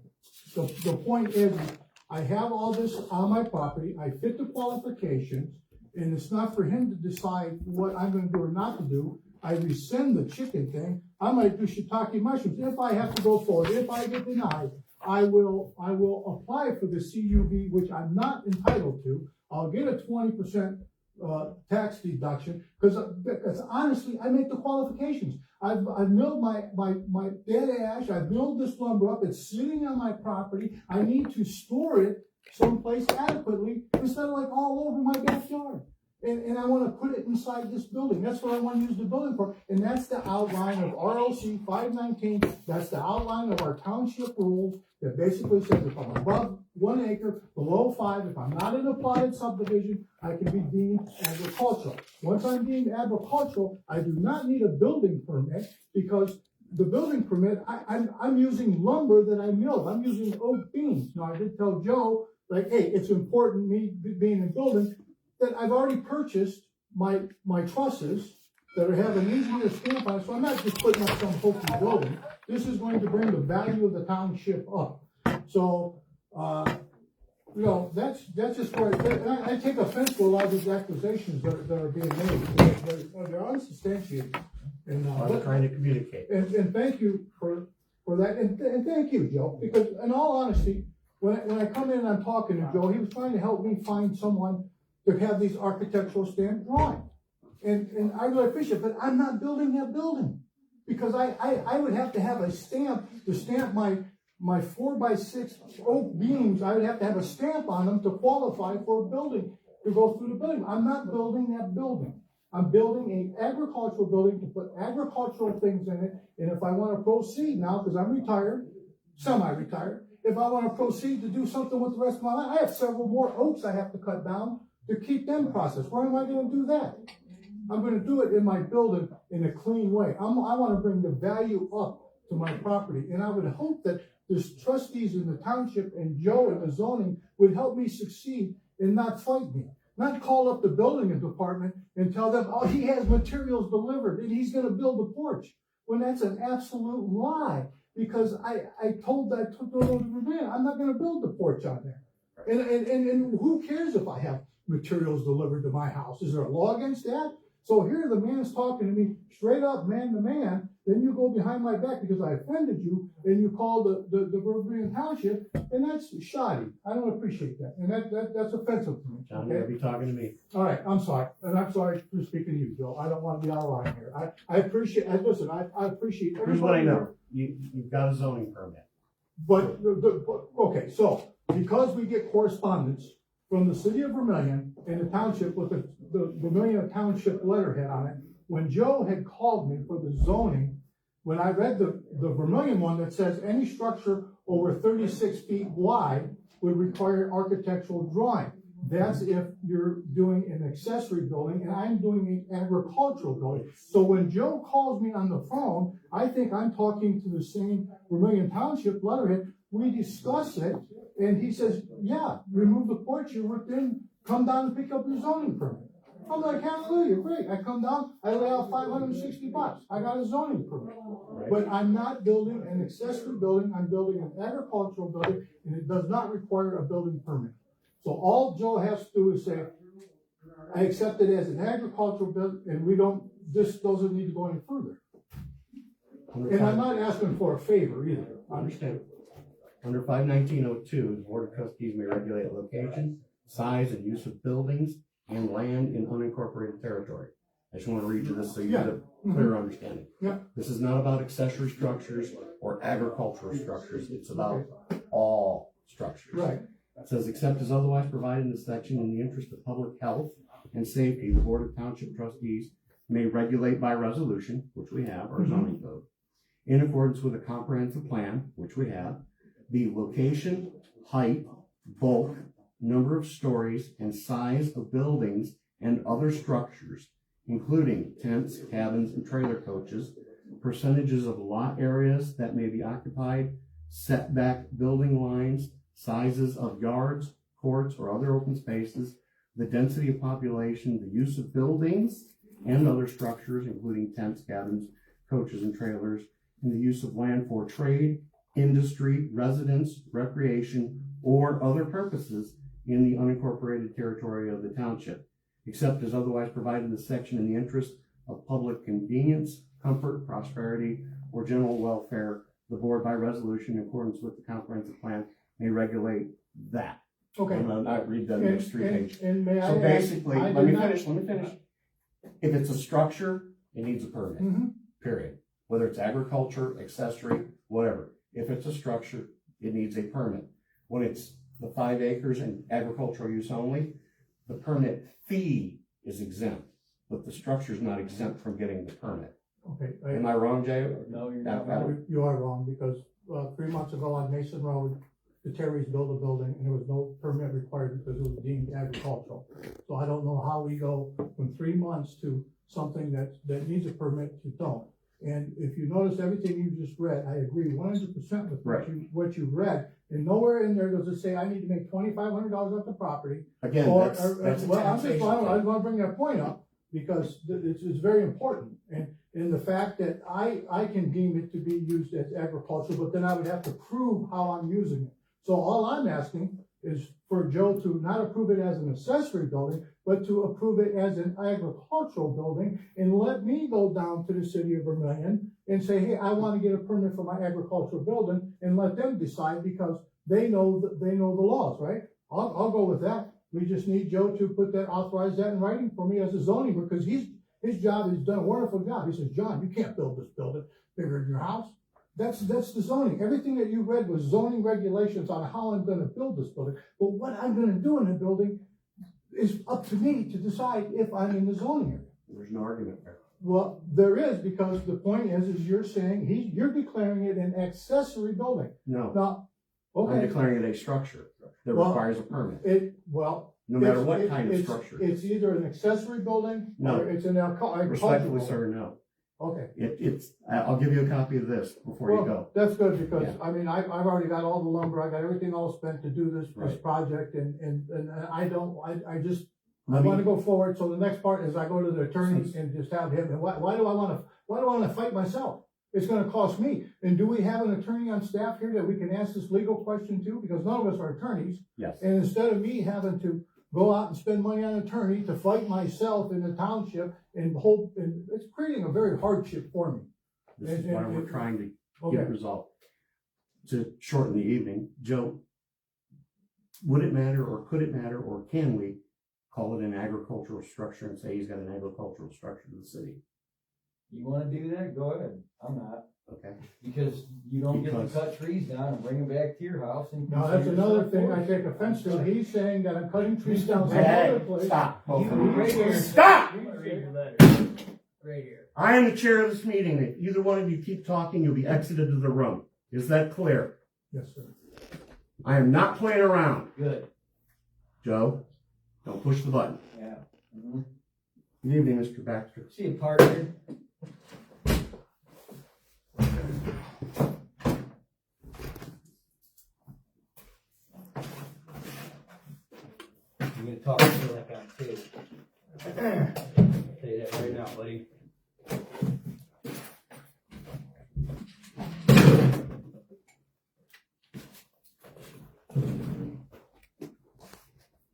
The point is, I have all this on my property, I fit the qualifications, and it's not for him to decide what I'm gonna do or not to do. I rescind the chicken thing. I might do shiitake mushrooms. If I have to go forward, if I get denied, I will apply for the CUV, which I'm not entitled to. I'll get a 20% tax deduction, because honestly, I make the qualifications. I've milled my dead ash, I've milled this lumber up, it's sitting on my property. I need to store it someplace adequately instead of like all over my backyard. And I want to put it inside this building. That's what I want to use the building for. And that's the outline of ROC 519. That's the outline of our township rules that basically says if I'm above 1 acre, below 5, if I'm not in a plotted subdivision, I can be deemed agricultural. Once I'm deemed agricultural, I do not need a building permit, because the building permit, I'm using lumber that I milled. I'm using oak beams. Now, I did tell Joe, like, hey, it's important, me being in building, that I've already purchased my trusses that have an engineer stamp on it, so I'm not just putting up some hokey building. This is going to bring the value of the township up. So you know, that's just where, and I take offense to a lot of these accusations that are being made. They're unsubstantiated. And, I'm trying to communicate. and thank you for that, and thank you, Joe, because in all honesty, when I come in and I'm talking to Joe, he was trying to help me find someone to have these architectural stamp drawings. And I really appreciate it, but I'm not building that building. Because I would have to have a stamp to stamp my 4x6 oak beams. I would have to have a stamp on them to qualify for a building, to go through the building. I'm not building that building. I'm building an agricultural building to put agricultural things in it. And if I want to proceed now, because I'm retired, semi-retired, if I want to proceed to do something with the rest of my life, I have several more oaks I have to cut down to keep them processed. Where am I going to do that? I'm going to do it in my building in a clean way. I want to bring the value up to my property. And I would hope that the trustees in the township and Joe in the zoning would help me succeed and not fight me. Not call up the building department and tell them, oh, he has materials delivered and he's going to build a porch. When that's an absolute lie. Because I told that man, I'm not going to build the porch on there. And who cares if I have materials delivered to my house? Is there a law against that? So here the man's talking to me straight up, man to man. Then you go behind my back because I offended you, and you call the Vermilion Township, and that's shoddy. I don't appreciate that, and that's offensive to me. John, you'll be talking to me. All right, I'm sorry, and I'm sorry for speaking to you, Joe. I don't want to be out of line here. I appreciate. Listen, I appreciate. Here's what I know. You've got a zoning permit. But okay, so because we get correspondence from the city of Vermilion and the township with the Vermilion Township letterhead on it, when Joe had called me for the zoning, when I read the Vermilion one that says any structure over 36 feet wide would require architectural drawing. That's if you're doing an accessory building, and I'm doing an agricultural building. So when Joe calls me on the phone, I think I'm talking to the same Vermilion Township letterhead. We discuss it, and he says, yeah, remove the porch, you're within, come down and pick up your zoning permit. I'm like, hallelujah, great. I come down, I lay out $560. I got a zoning permit. But I'm not building an accessory building, I'm building an agricultural building, and it does not require a building permit. So all Joe has to do is say, I accept it as an agricultural building, and this doesn't need to go any further. And I'm not asking for a favor either. I understand. Under 519.02, the Board of Trustees may regulate location, size, and use of buildings and land in unincorporated territory. I just want to read you this so you get a clear understanding. Yeah. This is not about accessory structures or agricultural structures. It's about all structures. Right. It says, except as otherwise provided in this section in the interest of public health and safety, the Board of Township Trustees may regulate by resolution, which we have, our zoning code, in accordance with a comprehensive plan, which we have, the location, height, bulk, number of stories, and size of buildings and other structures, including tents, cabins, and trailer coaches, percentages of lot areas that may be occupied, setback building lines, sizes of yards, courts, or other open spaces, the density of population, the use of buildings and other structures, including tents, cabins, coaches, and trailers, and the use of land for trade, industry, residence, recreation, or other purposes in the unincorporated territory of the township, except as otherwise provided in this section in the interest of public convenience, comfort, prosperity, or general welfare. The board, by resolution in accordance with the comprehensive plan, may regulate that. Okay. I'm gonna not read the next 3 pages. And may I So add, basically, I let me did not- finish. If it's a structure, it needs a permit, period. Whether it's agriculture, accessory, whatever. If it's a structure, it needs a permit. When it's the 5 acres and agricultural use only, the permit fee is exempt, but the structure is not exempt from getting the permit. Okay. Am I wrong, Jay? No, you're not. You are wrong, because 3 months ago on Mason Road, the Terrys built a building and there was no permit required because it was deemed agricultural. So I don't know how we go from 3 months to something that needs a permit to don't. And if you notice everything you just read, I agree 100% with what you read. And nowhere in there does it say I need to make $2,500 off the property. Again, that's well, I taxation. just want to bring that point up because it's very important. And the fact that I can deem it to be used as agriculture, but then I would have to prove how I'm using it. So all I'm asking is for Joe to not approve it as an accessory building, but to approve it as an agricultural building and let me go down to the city of Vermilion and say, hey, I want to get a permit for my agricultural building, and let them decide because they know the laws, right? I'll go with that. We just need Joe to authorize that in writing for me as a zoning, because his job, he's done a wonderful job. He says, John, you can't build this building bigger than your house. That's the zoning. Everything that you read was zoning regulations on how I'm gonna build this building. But what I'm gonna do in the building is up to me to decide if I'm in the zoning area. There's no argument there. Well, there is, because the point is you're saying you're declaring it an accessory building. No, Now, I'm okay, declaring it a structure that Well, requires a permit, no matter what kind of structure. It's either an accessory building No. or it's an agricultural Respectfully, building. sir, no. Okay. I'll give you a copy of this before you go. That's good, because, Yeah. I mean, I've already got all the lumber, I got everything all spent to do this Right. project, and I Let me- wanna go forward, so the next part is I go to the attorney and just have him, and why do I wanna fight myself? It's gonna cost me, and do we have an attorney on staff here that we can ask this legal question to, because none of us are attorneys, Yes. and instead of me having to go out and spend money on an attorney to fight myself in the township and it's creating a very hardship for me. This is why we're trying to get Okay. it resolved. To shorten the evening, Joe, would it matter, or could it matter, or can we call it an agricultural structure and say he's got an agricultural structure to the city? You wanna do that, go ahead, I'm not, Okay. because you don't get to Because- cut trees down and bring them back to your house and. Now, that's consider another yourself thing I forest. take offense to. He's saying that I'm cutting trees down some Hey, other place. stop. both of You you. right here. Stop! I'm gonna read your letter, right here. I am the chair of this meeting. If either one of you keep talking, you'll be exited to the room. Is that clear? Yes, sir. I am not playing around. Good, Joe, don't push the button. yeah. Mhm. Good evening, Mr. Baxter. See a partner? You're gonna talk to me like I'm too. I'll tell you that right now, buddy.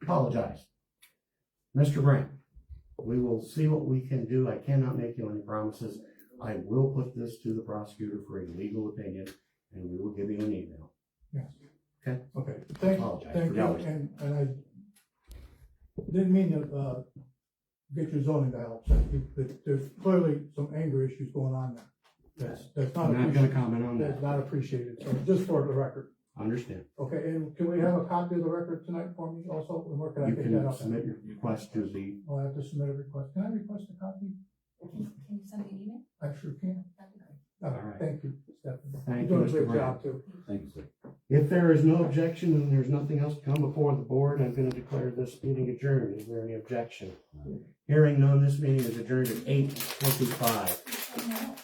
Apologize. Mr. Brandt, we will see what we can do. I cannot make you any promises. I will put this to the prosecutor for a legal opinion, and we will give you an email. Yes. Okay. Okay, thank Apologize you, for yelling. and I didn't mean to, get your zoning dial upset. There's clearly some anger issues going on there. That's not I'm not gonna appreciated. comment on That's that. not appreciated, so just for the record. Understand. Okay, and can we have a copy of the record tonight for me also? And where can I You pick that can up? submit your request to the, Oh, I have to submit a request. Can I request a copy? Can you send me an email? I sure can. That'd be great. All All right. right, thank you, Stephanie. Thank You're you, doing a Mr. great Brown. job too. Thank you, sir. If there is no objection and there's nothing else to come before the board, I'm gonna declare this meeting adjourned. Is there any objection? Hearing none, this meeting is adjourned at 8:25.